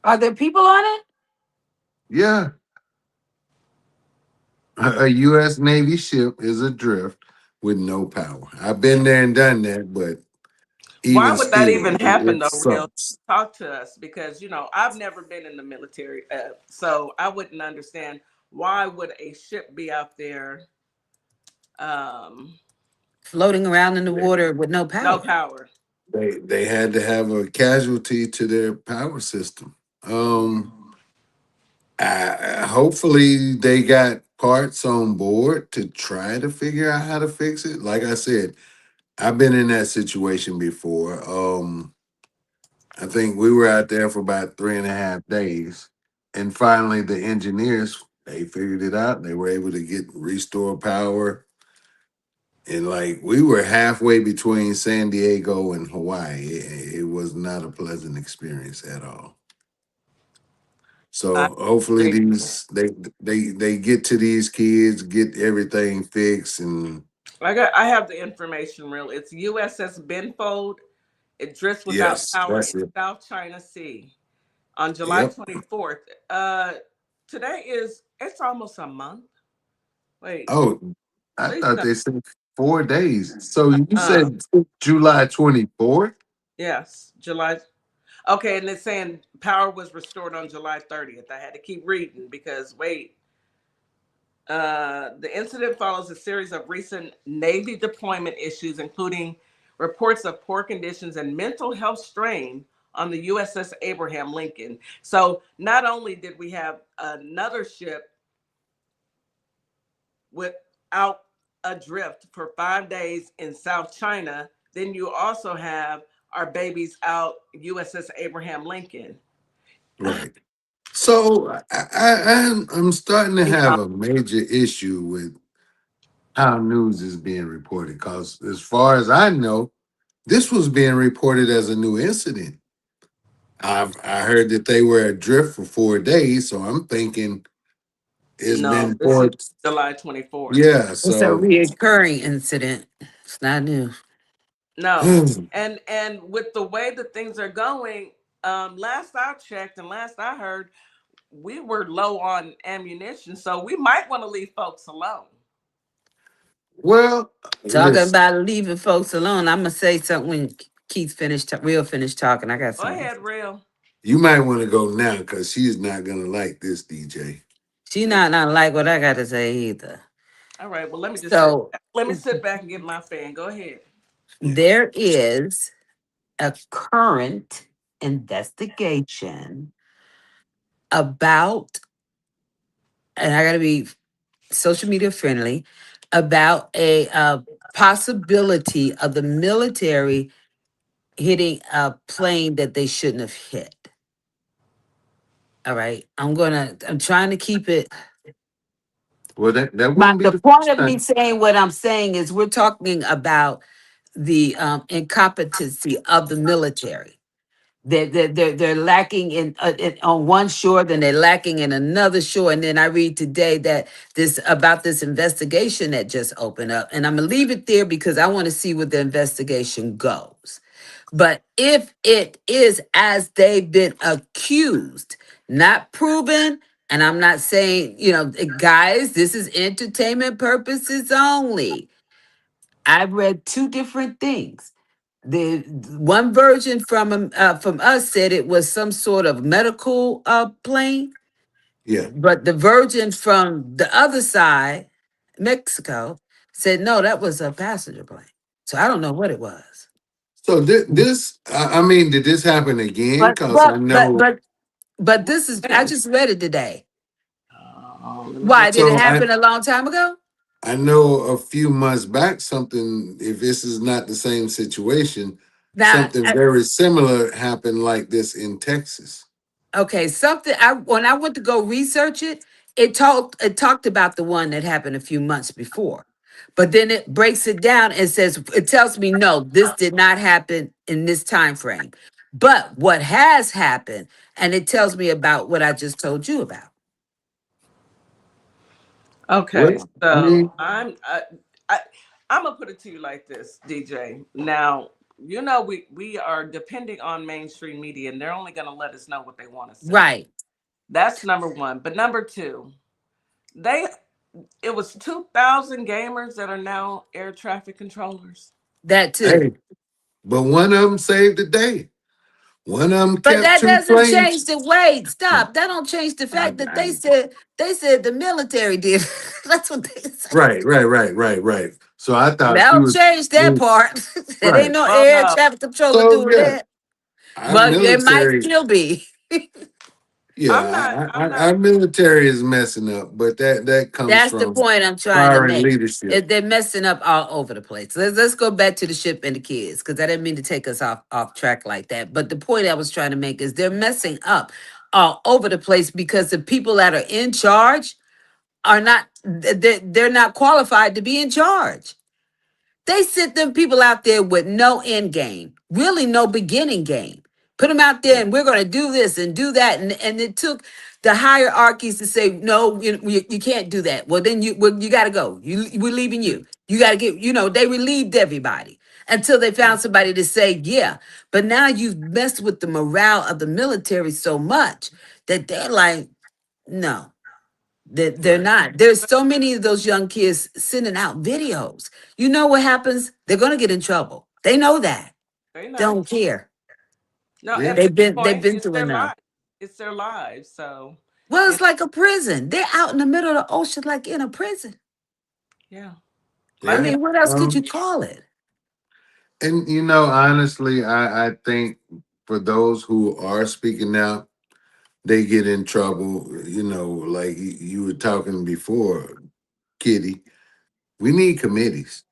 Are there people on it? Yeah, a U.S. Navy ship is adrift with no power. I've been there and done that, but Why even would that still, even happen, it though, real? sucks. Talk to us, because I've never been in the military, so I wouldn't understand why would a ship be out there, um, Floating around in the water with no no power. power. They had to have a casualty to their power system. Hopefully they got parts on board to try to figure out how to fix it. Like I said, I've been in that situation before. I think we were out there for about 3.5 days, and finally the engineers they figured it out. They were able to get restore power, and like we were halfway between San Diego and Hawaii. It was not a pleasant experience at all. I So hopefully agree. they get to these kids, get everything fixed, and I have the information, real. It's USS Benfold. It drifts without yes, power in that's it. South China Sea on July Yep. 24th. Today it's almost a month. Wait, Oh, I please thought no. they said 4 days. So you Uh, said July 24th? yes, July. Okay, and it's saying power was restored on July 30th. I had to keep reading because wait. The incident follows a series of recent Navy deployment issues, including reports of poor conditions and mental health strain on the USS Abraham Lincoln. So not only did we have another ship without adrift for 5 days in South China, then you also have our babies out USS Abraham Lincoln. Right. So I'm starting to have a major issue with how news is being reported, because as far as I know, this was being reported as a new incident. I heard that they were adrift for 4 days, so I'm thinking it's No, been this is 4. July 24th. Yeah, It's a so reoccurring incident. It's not new. No, and with the way that things are going, last I checked and last I heard, we were low on ammunition, so we might want to leave folks alone. well, Talking listen, about leaving folks alone, I'm gonna say something when Keith finished. Real finished talking. I got Go something. ahead, Real. you might want to go now because she's not gonna like this, DJ. She not like what I got to say either. All right, well, let me just So sit back and get my fan. Go ahead. there is a current investigation about, and I got to be social media friendly, about a possibility of the military hitting a plane that they shouldn't have hit. All right, I'm trying to keep it. Well, that wouldn't be The the point first of me time. saying what I'm saying is we're talking about the incompetency of the military. They're lacking on one shore, then they're lacking in another shore. And then I read today that this investigation that just opened up, and I'm gonna leave it there because I want to see where the investigation goes. But if it is as they've been accused, not proven, and I'm not saying, guys, this is entertainment purposes only. I've read two different things. The one version from us said it was some sort of medical plane, Yeah. but the version from the other side, Mexico, said no, that was a passenger plane. So I don't know what it was. So this, I mean, did this happen again? But Because I but but know. but but this is I just read it today. Let me Why get did it So happen a long time ago? I know a few months back something. If this is not the same situation, Now, something very similar happened like this in Texas. okay, something I when I went to go research it, it talked about the one that happened a few months before. But then it breaks it down and says it tells me no, this did not happen in this time frame. But what has happened, and it tells me about what I just told you about. Okay, Well, I so mean, I'm gonna put it to you like this, DJ. Now, we are depending on mainstream media, and they're only gonna let us know what they want to say. Right. That's number one. But number two, it was 2,000 gamers that are now air traffic controllers. That too. hey, but one of them saved the day. One of them But kept that two doesn't change planes. the weight. Stop. That don't change the fact that they said the military did. That's what they said. Right. So I thought That she don't was change that part. It ain't right. no Well, air no, traffic controller So doing yeah, that. our Well, it might military, still be. I'm not. yeah, I'm not. our military is messing up, but that comes That's the from point I'm trying to foreign make. leadership. They're messing up all over the place. Let's go back to the ship and the kids because I didn't mean to take us off track like that. But the point I was trying to make is they're messing up all over the place because the people that are in charge are not. They're not qualified to be in charge. They sent them people out there with no end game, really no beginning game. Put them out there and we're going to do this and do that. And it took the hierarchies to say, no, you can't do that. Well, then you got to go. We're leaving you. You got to get, they relieved everybody until they found somebody to say, yeah. But now you've messed with the morale of the military so much that they're like, no. They're Right. not. There's so many of those young kids sending out videos. You know what happens? They're gonna get in trouble. They know that. They know. Don't care. No, Yeah. at this They've point, been it's through their enough. lives. It's their lives. So Well, it's like a prison. They're out in the middle of the ocean, like in a prison. Yeah. I Yeah. mean, what else could you call it? And honestly, I think for those who are speaking out, they get in trouble. Like you were talking before, Kitty. We need committees.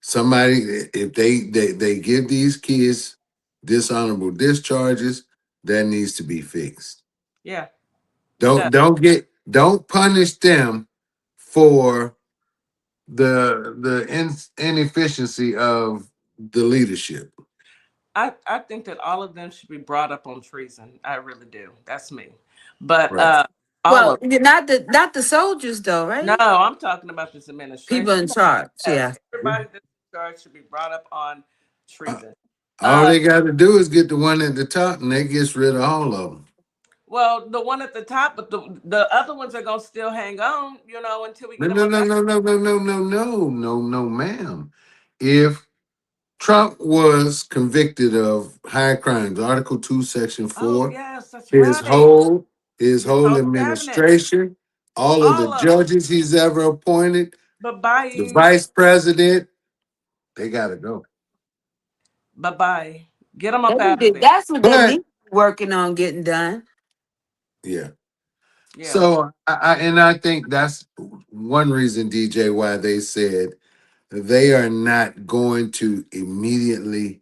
Somebody, if they give these kids dishonorable discharges, that needs to be fixed. Yeah. It does. Don't punish them for inefficiency of the leadership. I think that all of them should be brought up on treason. I really do. That's me. But Right. all Well, of not the soldiers though, no, right? I'm talking about this People administration. in charge. Yes, Yeah. everybody that's in charge should be brought up on Uh, treason. All Uh, they got to do is get the one at the top, and that gets rid of all of them. well, the one at the top, but the other ones are gonna still hang on, until we No, get them no, up no, out. no, no, no, no, no, no, no, no, ma'am. If Trump was convicted of high crimes, Article 2, Section Oh 4, yes, that's his right. whole his His whole whole cabinet, administration, all of the all of them. judges he's ever appointed, But the bye, vice president, they gotta go. bye bye. Get them up out of there. That's what they But need working on getting done. yeah. Yeah. So I think that's one reason, DJ, why they said they are not going to immediately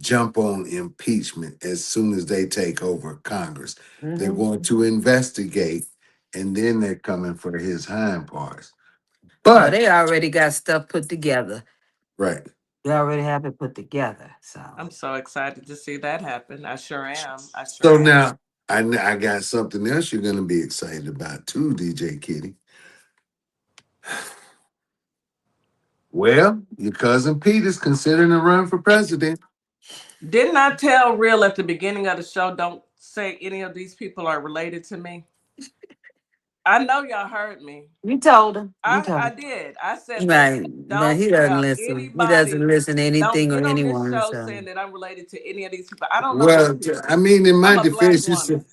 jump on impeachment as soon as they take over Congress. They're Hmm. going to investigate, and then they're coming for his hind parts. Oh, But they already got stuff put together. right. They already have it put together. So I'm so excited to see that happen. I sure am. I sure So am. now I got something else you're going to be excited about too, DJ Kitty. Well, your cousin Pete is considering a run for president. Didn't I tell Real at the beginning of the show, don't say any of these people are related to me? I know y'all heard me. you told him. You I, told I him. did. I said that Right. But don't he doesn't tell listen. He doesn't anybody, listen to don't anything or get on this anyone. show So saying that I'm related to any of these people. I don't know those Well, people. I mean, in my I'm a black defense, woman.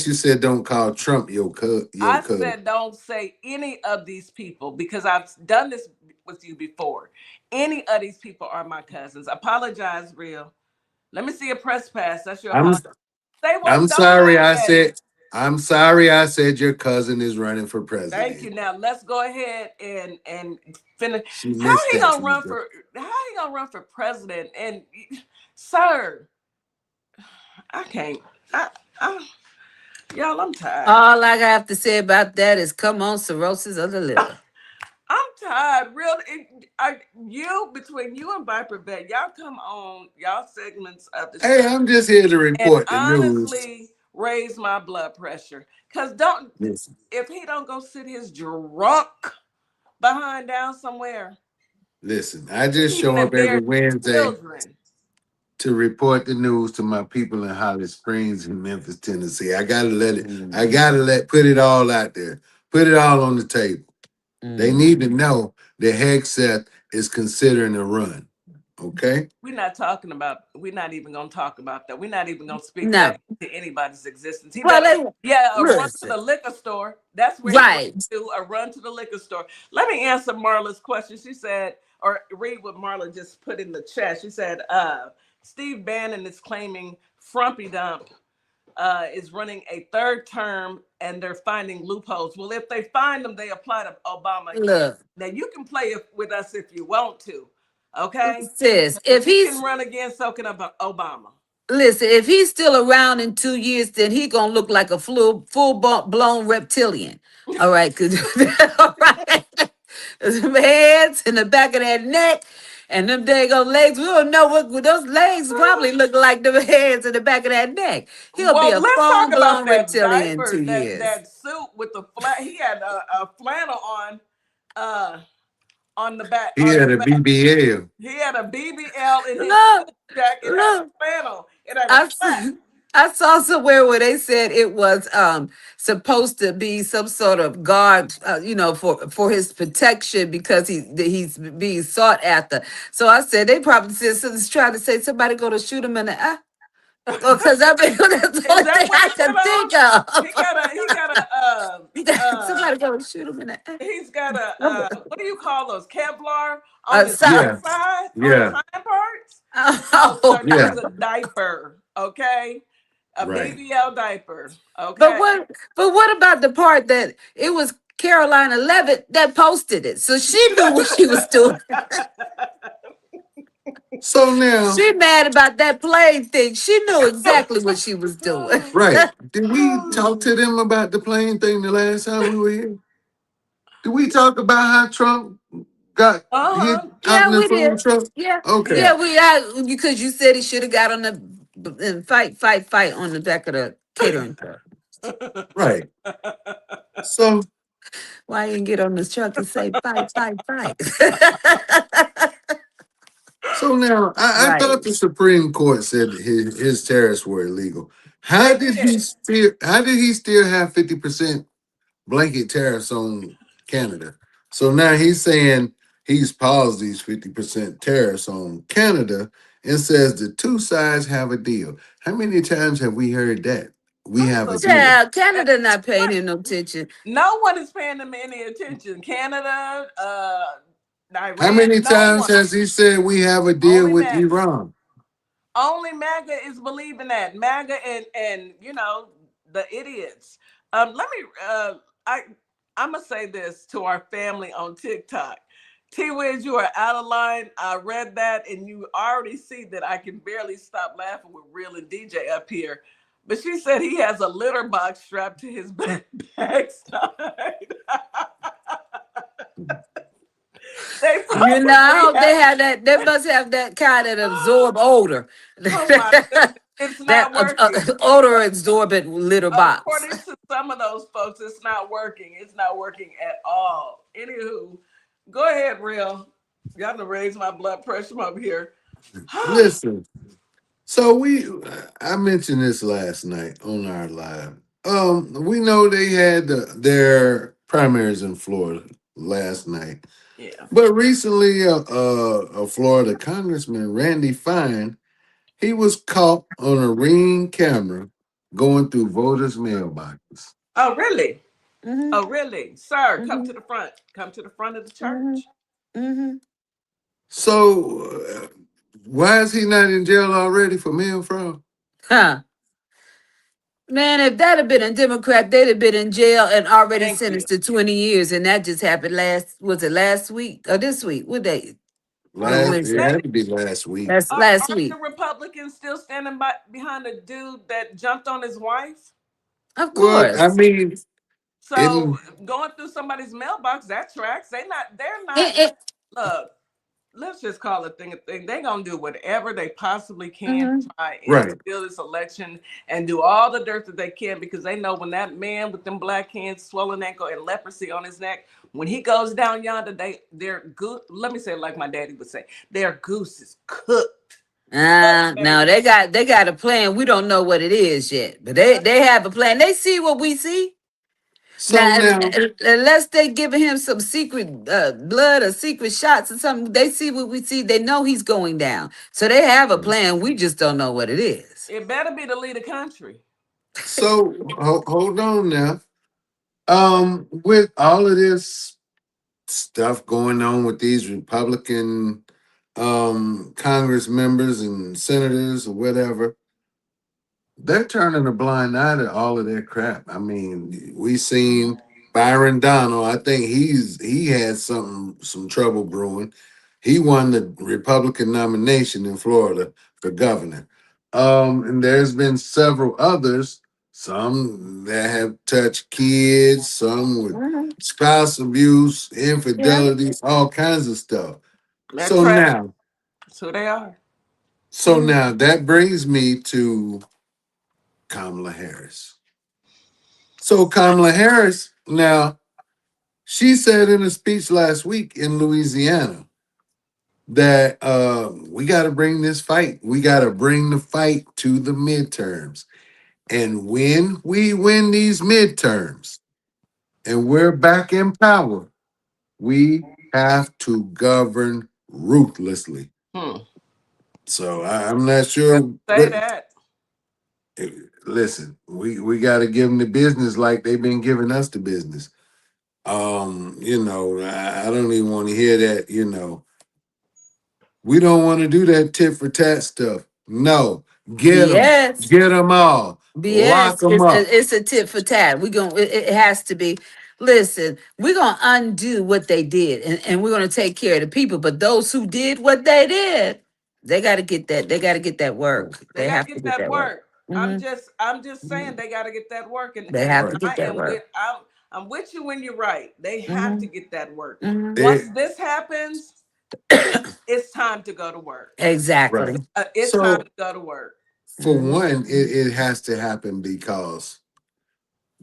you said don't call Trump your I cousin. said don't say any of these people because I've done this with you before. Any of these people are my cousins. Apologize, Real. Let me see a press pass. That's your I'm apology. Say I'm what? Don't sorry. say that. I'm sorry. I said your cousin is running for Thank you. president. Now let's go ahead and finish. She How missed he that. gonna run for? How he gonna run for president? And sir, I can't. I y'all, I'm tired. all I have to say about that is come on, cirrhosis of the liver. I'm tired. You between you and viper.vet, y'all come on y'all segments of the Hey, show I'm just here to and report the news. honestly raise my blood pressure. Cause don't Listen, if he don't go sit his drunk behind down somewhere, listen. I just even show up every embarrass Wednesday children. to report the news to my people in Holly Springs and Memphis, Tennessee. I gotta let it. I Mm, gotta put it all out there. Put it all on the table. They need to mm. know that Hegseth is considering a run. Okay. We're not even gonna talk about that. We're not even gonna speak that No. into anybody's existence. He Well, better, they yeah, a run to listen. the liquor store. That's where he wants Right. to do, a run to the liquor store. Let me answer Marla's question. She said, or read what Marla just put in the chat. She said, Steve Bannon is claiming Frumpy Dump is running a third term and they're finding loopholes. Well, if they find them, they apply to Obama again. Look, Now you can play it with us if you want to, okay? sis, If if he can he's run again, so can Obama. listen, if he's still around in 2 years, then he gonna look like a blown reptilian. All right, cause all right. Them heads in the back of that neck and them daggone legs. We don't know what those legs probably look like them heads in the back of that neck. He'll be Well, a let's talk about full-blown that reptilian in diaper, 2 years. that suit with the flat. He had a flannel uh, on the back. He had a BBL. He had a BBL in his Look, suit jacket. Had a look. flannel. It had a I flat. I saw somewhere where they said it was supposed to be some sort of guard, for his protection because he's being sought after. So I said they probably said something's trying to say somebody going to shoot him in the eye. Because I mean, that's the only thing I can think of. He got a Somebody go shoot him in the he's got a what do you call those? Kevlar on his yeah. backside on his Yeah. hind parts. No, Oh, sir, Yeah. that's a diaper. Okay, a Right. BBL diaper. but Okay. what about the part that it was Carolina Levitt that posted it? So she knew what she was doing. So now, She mad about that plane thing. She knew exactly what she was doing. right. Did we talk to them about the plane thing the last time we were here? Did we talk about how Trump got hit out Yeah, in the we did. food truck? Yeah, Okay. yeah, because you said he should have got on the and fight on the back of the catering truck. Right. So Why you didn't get on the truck and say fight, fight, fight? so now I Right. thought the Supreme Court said that his tariffs were illegal. They did. How did he still have 50% blanket tariffs on Canada? So now he's saying he's paused these 50% tariffs on Canada and says the two sides have a deal. How many times have we heard that? We have a deal. Child, Canada not paying him no attention. No one is paying them any attention. Canada, How Iran, many no times one. has he said we have a deal Only with MAGA. Iran? Only MAGA is believing that. MAGA and the idiots. Let me I'm gonna say this to our family on TikTok. T Wiz, you are out of line. I read that, and you already see that I can barely stop laughing with Real and DeeJay up here. But she said he has a litter box strapped to his backside. You know, I hope they have that. They must have that kind that absorb odor. Oh my goodness, it's That not working. odor absorbent litter box. According to some of those folks, it's not working. It's not working at all. Anywho, go ahead, Real. Y'all to raise my blood pressure up here. Listen, so I mentioned this last night on our live. We know they had their primaries in Florida last night, Yeah. but recently, a Florida congressman, Randy Fine, he was caught on a Ring camera going through voters' mailboxes. Oh, really? Mm-hmm. Oh, really? Sir, Mm-hmm. come to the front. Come to the front of the church. Mm-hmm. Mm-hmm. So, why is he not in jail already for mail fraud? Huh. Man, if that had been a Democrat, they'd have been in jail and already Thank you. sentenced to 20 years. And that just happened last week or this week? What day? On It Wednesday. had to be last week. That's Are last week. the Republicans still standing behind the dude that jumped on his wife? Of Well, I course. mean, So going through somebody's mailbox, that tracks. They're not. Look, let's just call it thing a thing. They're gonna do whatever they possibly can to try and right. steal this election and do all the dirt that they can, because they know when that man with them black hands, swollen ankle, and leprosy on his neck, when he goes down yonder, they're good. Let me say it like my daddy would say, their goose is cooked. No, they got a plan. We don't know what it is yet, but they have a plan. They see what we see. So Now, now, unless they giving him some secret blood or secret shots or something, they see what we see. They know he's going down, so they have a plan. We just don't know what it is. It better be to lead a country. so hold on now. With all of this stuff going on with these Republican Congress members and senators or whatever, they're turning a blind eye to all of that crap. I mean, we seen Byron Donald. I think he had some trouble brewing. He won the Republican nomination in Florida for governor. And there's been several others, some that have touched kids, some with spouse abuse, infidelity, all kinds of stuff. That's So right. now, That's who they are. so now that brings me to Kamala Harris. So Kamala Harris, now, she said in a speech last week in Louisiana that we got to bring this fight. We got to bring the fight to the midterms. And when we win these midterms and we're back in power, we have to govern ruthlessly. So I'm not sure. Say that. Listen, we got to give them the business like they've been giving us the business. I don't even want to hear that. We don't want to do that tit for tat stuff. No, BS. get them all, lock BS. them up. It's a tit for tat. It has to be. Listen, we're gonna undo what they did, and we're gonna take care of the people. But those who did what they did, they got to get that. They got to get that work. They They got to have to get get that that work. work. I'm Hmm. just saying they got to get that work, and They and have to I get that am with work. I'm with you when you're right. They have Hmm. to get that work. Hmm. Once this happens, it's time to go to work. Exactly. Right. It's time So to go to work. for Hmm. one, it has to happen because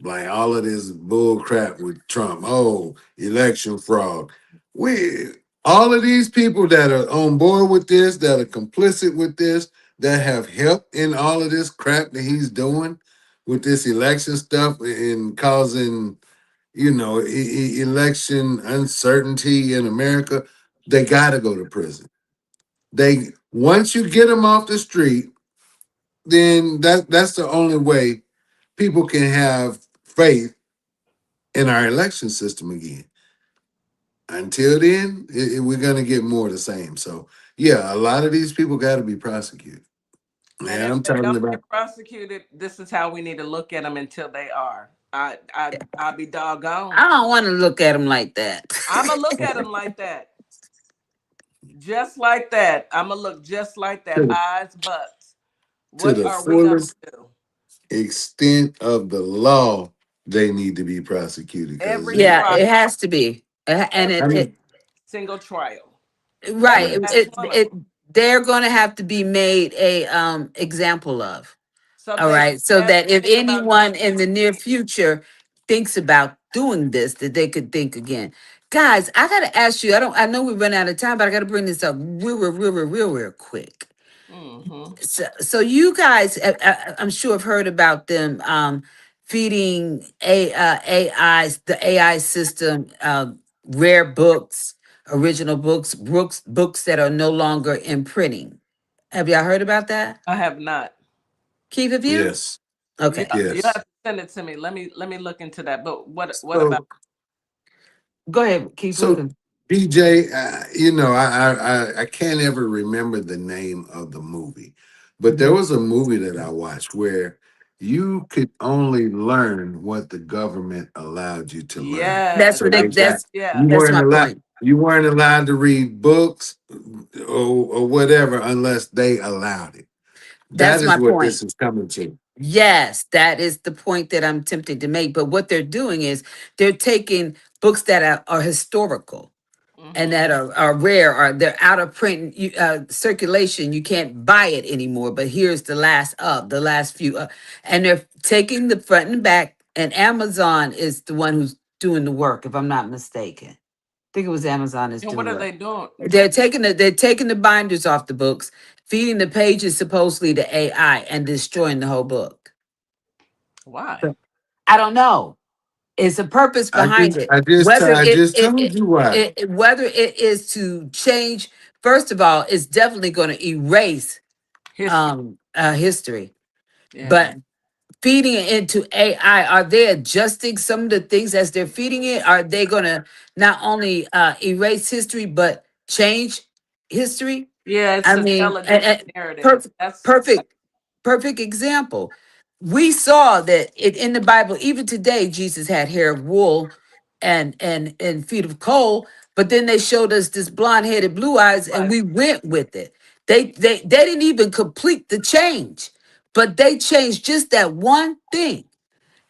like all of this bull crap with Trump. Oh, election fraud. We all of these people that are on board with this, that are complicit with this, that have helped in all of this crap that he's doing with this election stuff and causing, election uncertainty in America, they got to go to prison. They once you get them off the street, then that's the only way people can have faith in our election system again. Until then, we're going to get more of the same. So, yeah, a lot of these people got to be prosecuted. And Yeah, if I'm they talking don't get about. prosecuted, this is how we need to look at them until they are. I'll be I doggone. don't want to look at them like that. I'm gonna look at them like that, just like that. I'm gonna look just like that. to, Eyes, butts. to What the are we gonna fullest do? extent of the law, they need to be prosecuted because, Every Yeah, trial, it has to be, and I it mean, single trial, right. every right. last one of them, They're going to have to be made a example of. so All they right, so never that if think about doing anyone in the near future thinks about doing this, that they could think again. Guys, I got to ask you. I know we run out of time, but I got to bring this up real quick. it. Mm-hmm. So you guys, I'm sure have heard about them feeding AIs, the AI system, rare books, original books that are no longer in printing. Have y'all heard about that? I have not. Keith, have you? Yes. You Okay, you have Yes. to send it to me. Let me look into that. But what about? So, go ahead, Keith. so Listen. DJ, I can't ever remember the name of the movie, but there Mhm. was a movie that I watched where you could only learn what the government allowed you to learn. That's Yes, So what they. they got yeah. you That's weren't my allowed point. you weren't allowed to read books or whatever unless they allowed it. That That's is my what point. this is coming to. Yes, that is the point that I'm tempted to make. But what they're doing is they're taking books that are historical and Mm-hmm. that are rare, or they're out of print circulation. You can't buy it anymore. But here's the last few, and they're taking the front and back. And Amazon is the one who's doing the work, if I'm not mistaken. I think it was Amazon is And doing what the are work. they doing? They're taking the binders off the books, feeding the pages supposedly to AI, and destroying the whole book. Why? So, I don't know. It's a purpose behind it. Whether I it just it, told it, you why. whether it is to change, first of all, it's definitely going to erase History. history. Yeah. But feeding it into AI, are they adjusting some of the things as they're feeding it? Are they going to not only erase history but change history? Yeah, it's I to tell mean, a different narrative. perfect, That's perfect example. We saw that in the Bible, even today, Jesus had hair of wool and feet of coal. But then they showed us this blonde-headed, blue eyes, and like, we went with it. They didn't even complete the change, but they changed just that one thing.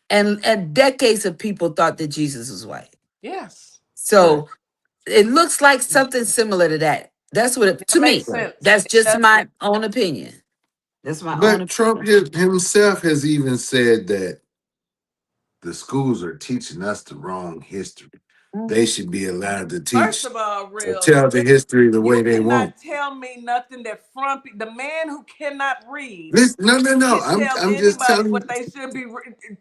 And decades of people thought that Jesus was white. yes. Right. So it looks like something similar to that. That's what That to makes me. Right. sense. That's It just does my make own opinion. That's my own But Trump opinion. himself has even said that the schools are teaching us the wrong history. They should be allowed to First teach of all, or real, tell the history the way you they want. cannot tell me nothing that Frumpy, the man who cannot read, Listen, no. can I'm tell I'm just anybody telling what you. they should be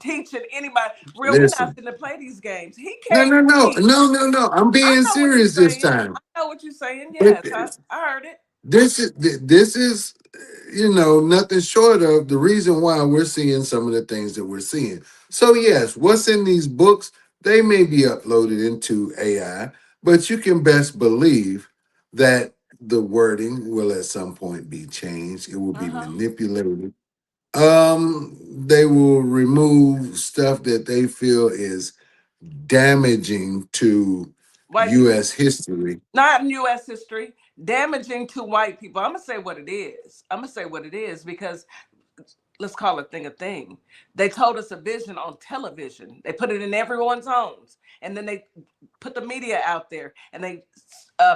teaching anybody. Real, we're not Listen. going to play these games. He No, can't no, no, read. no, no, no. I'm I being know what you're serious this saying. time. I know what you're saying. But Yes, I heard it. this is nothing short of the reason why we're seeing some of the things that we're seeing. So yes, what's in these books, they may be uploaded into AI, but you can best believe that the wording will at some point be changed. It will be manipulated. They will remove stuff that they feel is damaging to White people, US history. not in U.S. history, damaging to white people. I'm gonna say what it is. I'm gonna say what it is because let's call a thing a thing. They told us a vision on television. They put it in everyone's homes, and then they put the media out there, and they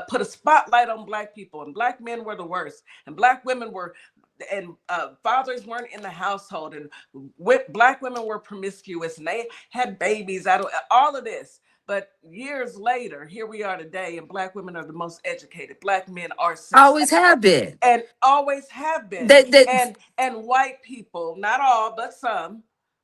put a spotlight on black people, and black men were the worst, and black women were, and fathers weren't in the household, and black women were promiscuous, and they had babies out of all of this. But years later, here we are today, and black women are the most educated. Black men are Always successful have been. and always have been. They And white people, not all, but some,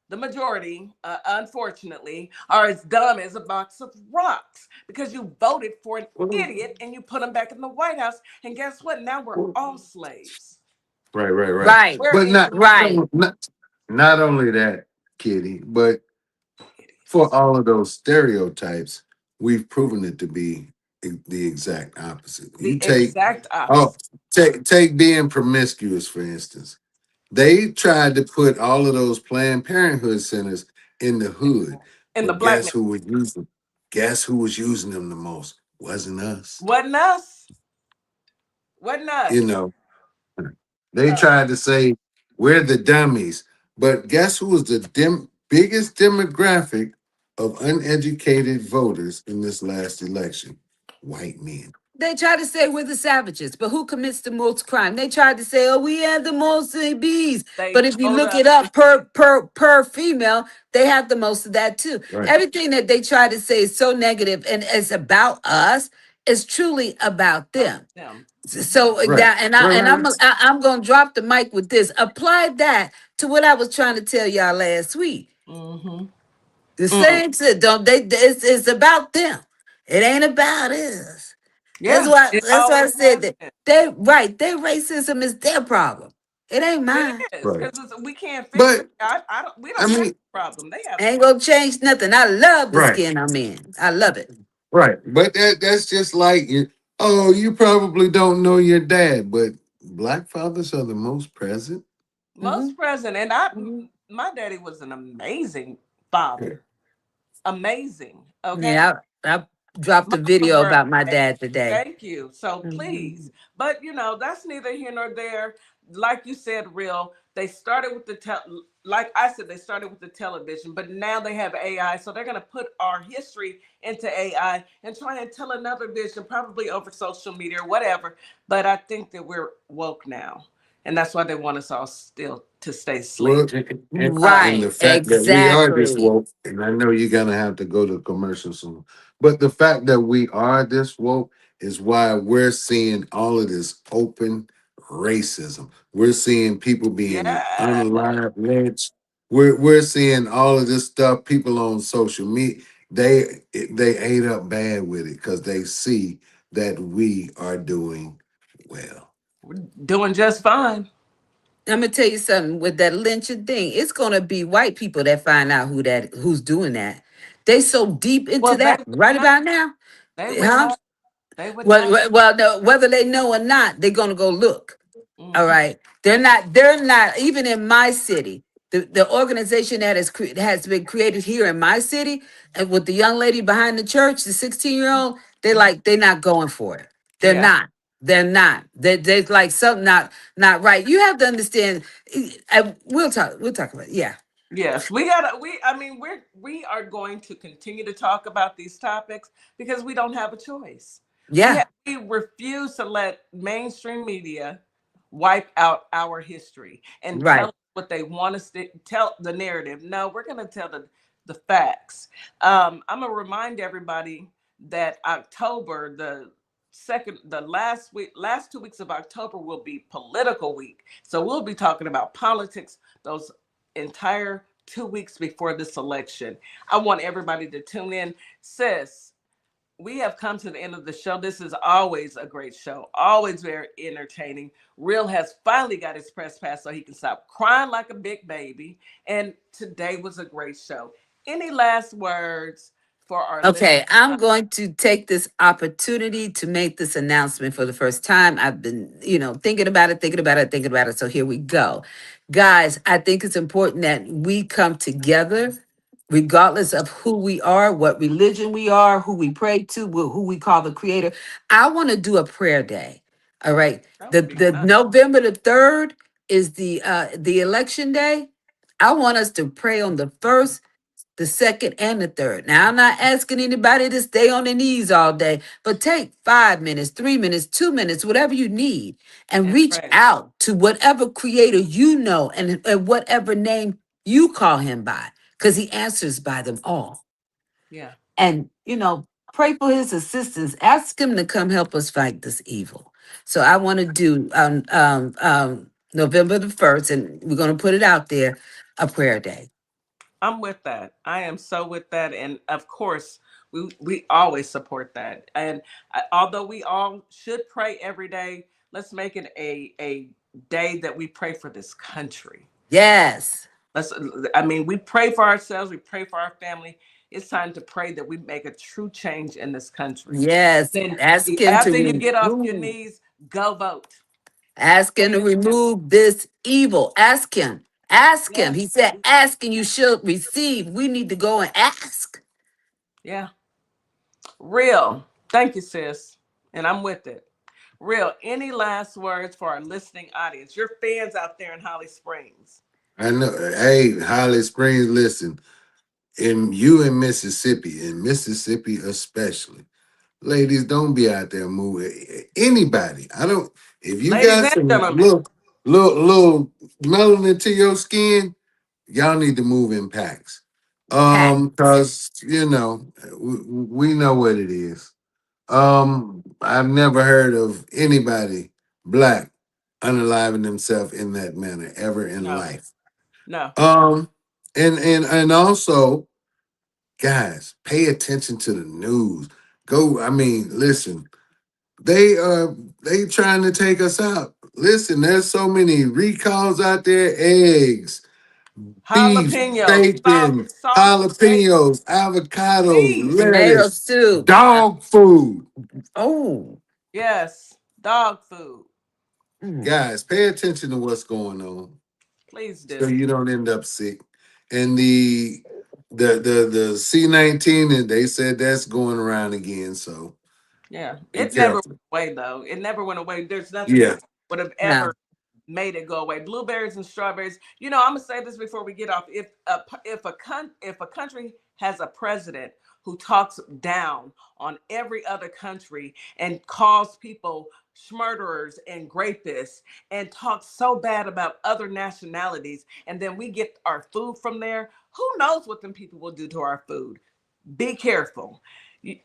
the majority, unfortunately, are as dumb as a box of rocks because you voted for an idiot and you put him back in the White House. And guess what? Now we're all slaves. Right. right, We're But not right. not only that, Kitty, but for all of those stereotypes, we've proven it to be the exact opposite. You the exact oh, opposite take being promiscuous, for instance. They tried to put all of those Planned Parenthood centers in the hood, in the but black man. guess who was using? Guess who was using them the most? Wasn't us. Wasn't us. Wasn't You us. know, they tried to say we're the dummies, but guess who was the biggest demographic of uneducated voters in this last election? White men. They try to say we're the savages, but who commits the most crime? They tried to say, oh, we have the most bees. They But if you told look us it up per female, they have the most of that too. Right. Everything that they try to say is so negative and it's about us. It's truly about them. them. So Right. I'm gonna drop the mic with this. Apply that to what I was trying to tell y'all last week. Mm-hmm. The same shit, don't they? It's about them. It ain't about us. That's Yeah, why. it That's why I always said has that. been. Their racism is their problem. It ain't It mine. is Right. because we can't fix it. But I don't. We I don't have mean, a problem. They have. Ain't gonna change nothing. I love the right. skin I'm in. I love it. Right. But that's just like you probably don't know your dad, but black fathers are the most present. Hmm. Most present, and my daddy was an amazing father. Amazing. Okay. Yeah, I dropped My a uncles video were about my amazing. dad today. Thank you. So Mhm. please, but that's neither here nor there. Like you said, real. They started with like I said, they started with the television, but now they have AI, so they're gonna put our history into AI and try and tell another vision, probably over social media or whatever. But I think that we're woke now, and that's why they want us all still to stay Well, asleep. and Right, the fact that we are this exactly. woke, and I know you're gonna have to go to commercial soon, but the fact that we are this woke is why we're seeing all of this open racism. We're seeing people being Yeah. unalived, lynched. We're seeing all of this stuff. People on social media, they ate up bad with it because they see that we are doing well. We're doing just fine. I'm gonna tell you something with that lynching thing. It's gonna be white people that find out who's doing that. They so deep into Well, they that would right know. about now, They would huh? know. They would know. No, whether they know or not, they're gonna go look. All Hmm. right. They're not even in my city. The organization that has been created here in my city, and with the young lady behind the church, the 16-year-old, they're not going for it. They're Yeah. not. They're not. They're like something not right. You have to understand. We'll talk about it. Yeah. Yes, we gotta. I mean, we are going to continue to talk about these topics because we don't have a choice. Yeah. We refuse to let mainstream media wipe out our history and tell Right. us what they want us to tell the narrative. No, we're going to tell the facts. I'm gonna remind everybody that October, the last 2 weeks of October will be political week. So we'll be talking about politics those entire 2 weeks before this election. I want everybody to tune in. Sis, we have come to the end of the show. This is always a great show, always very entertaining. Real has finally got his press pass so he can stop crying like a big baby. And today was a great show. Any last words for our Okay, listeners? I'm going to take this opportunity to make this announcement for the first time. I've been, thinking about it. So here we go. Guys, I think it's important that we come together, regardless of who we are, what religion we are, who we pray to, who we call the creator. I want to do a prayer day. All right. That The would be the nice. November the 3rd is the election day. I want us to pray on the 1st, the 2nd, and the 3rd. Now, I'm not asking anybody to stay on their knees all day, but take 5 minutes, 3 minutes, 2 minutes, whatever you need, and And reach pray. out to whatever creator you know and whatever name you call him by, because he answers by them all. Yeah. And, pray for his assistance. Ask him to come help us fight this evil. So I want to do November the 1st, and we're going to put it out there, a prayer day. I'm with that. I am so with that. And of course, we always support that. And although we all should pray every day, let's make it a day that we pray for this country. Yes. We pray for ourselves, we pray for our family. It's time to pray that we make a true change in this country. Yes. Then Ask him after to you get off your remove. knees, go vote. Ask him to remove this evil. Ask him. Ask him. He said, ask and you shall receive. We need to go and ask. Yeah. Real. Thank you, sis. And I'm with it. Real. Any last words for our listening audience? Your fans out there in Holly Springs. I know. Hey, Holly Springs, listen. In Mississippi especially, ladies, don't be out there moving. Anybody. If you Ladies got and some gentlemen. little melanin to your skin, y'all need to move in packs. Because we know what it is. I've never heard of anybody black unaliving themselves in that manner ever in No. life. No. And also, guys, pay attention to the news. Listen, they trying to take us out. Listen, there's so many recalls out there, eggs, beef, Jalapenos, bacon, sausage, bacon, jalapenos, avocados, beef. Tomato lettuce, soup. dog food. Oh. Yes. Dog food. Guys, pay attention to what's going on. Please So do. you don't end up sick. And the C-19, and they said that's going around again. So Yeah. be It never careful. went away, though. It never went away. There's nothing Yeah. that would have No. ever made it go away. Blueberries and strawberries. I'm gonna say this before we get off. If a country has a president who talks down on every other country and calls people murderers and rapists and talks so bad about other nationalities, and then we get our food from there, who knows what them people will do to our food? Be careful.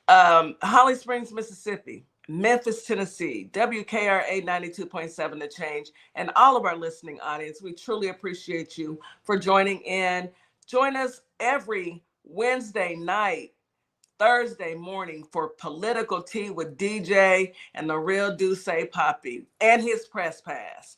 Holly Springs, Mississippi, Memphis, Tennessee, WKRA 92.7 The Change, and all of our listening audience, we truly appreciate you for joining in. Join us every Wednesday night, Thursday morning for Political Tea with DeeJay and TheRealDussePapi and his press pass.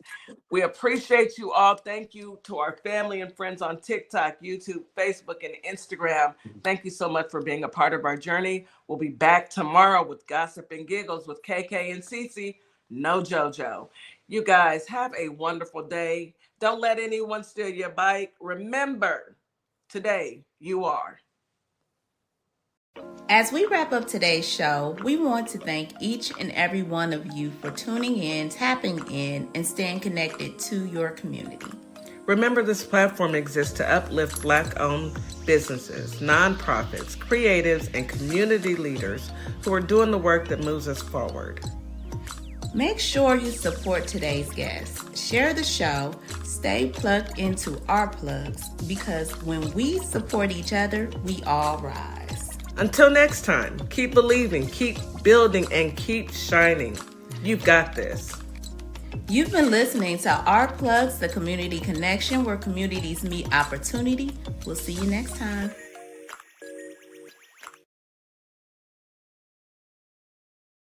We appreciate you all. Thank you to our family and friends on TikTok, YouTube, Facebook, and Instagram. Thank you so much for being a part of our journey. We'll be back tomorrow with Gossip and Giggles with KK and Cece. No JoJo. You guys have a wonderful day. Don't let anyone steal your bike. Remember, today you are. As we wrap up today's show, we want to thank each and every one of you for tuning in, tapping in, and staying connected to your community. Remember, this platform exists to uplift Black-owned businesses, nonprofits, creatives, and community leaders who are doing the work that moves us forward. Make sure you support today's guests. Share the show. Stay plugged into our plugs, because when we support each other, we all rise. Until next time, keep believing, keep building, and keep shining. You've got this. You've been listening to Our Plugs, the community connection where communities meet opportunity. We'll see you next time.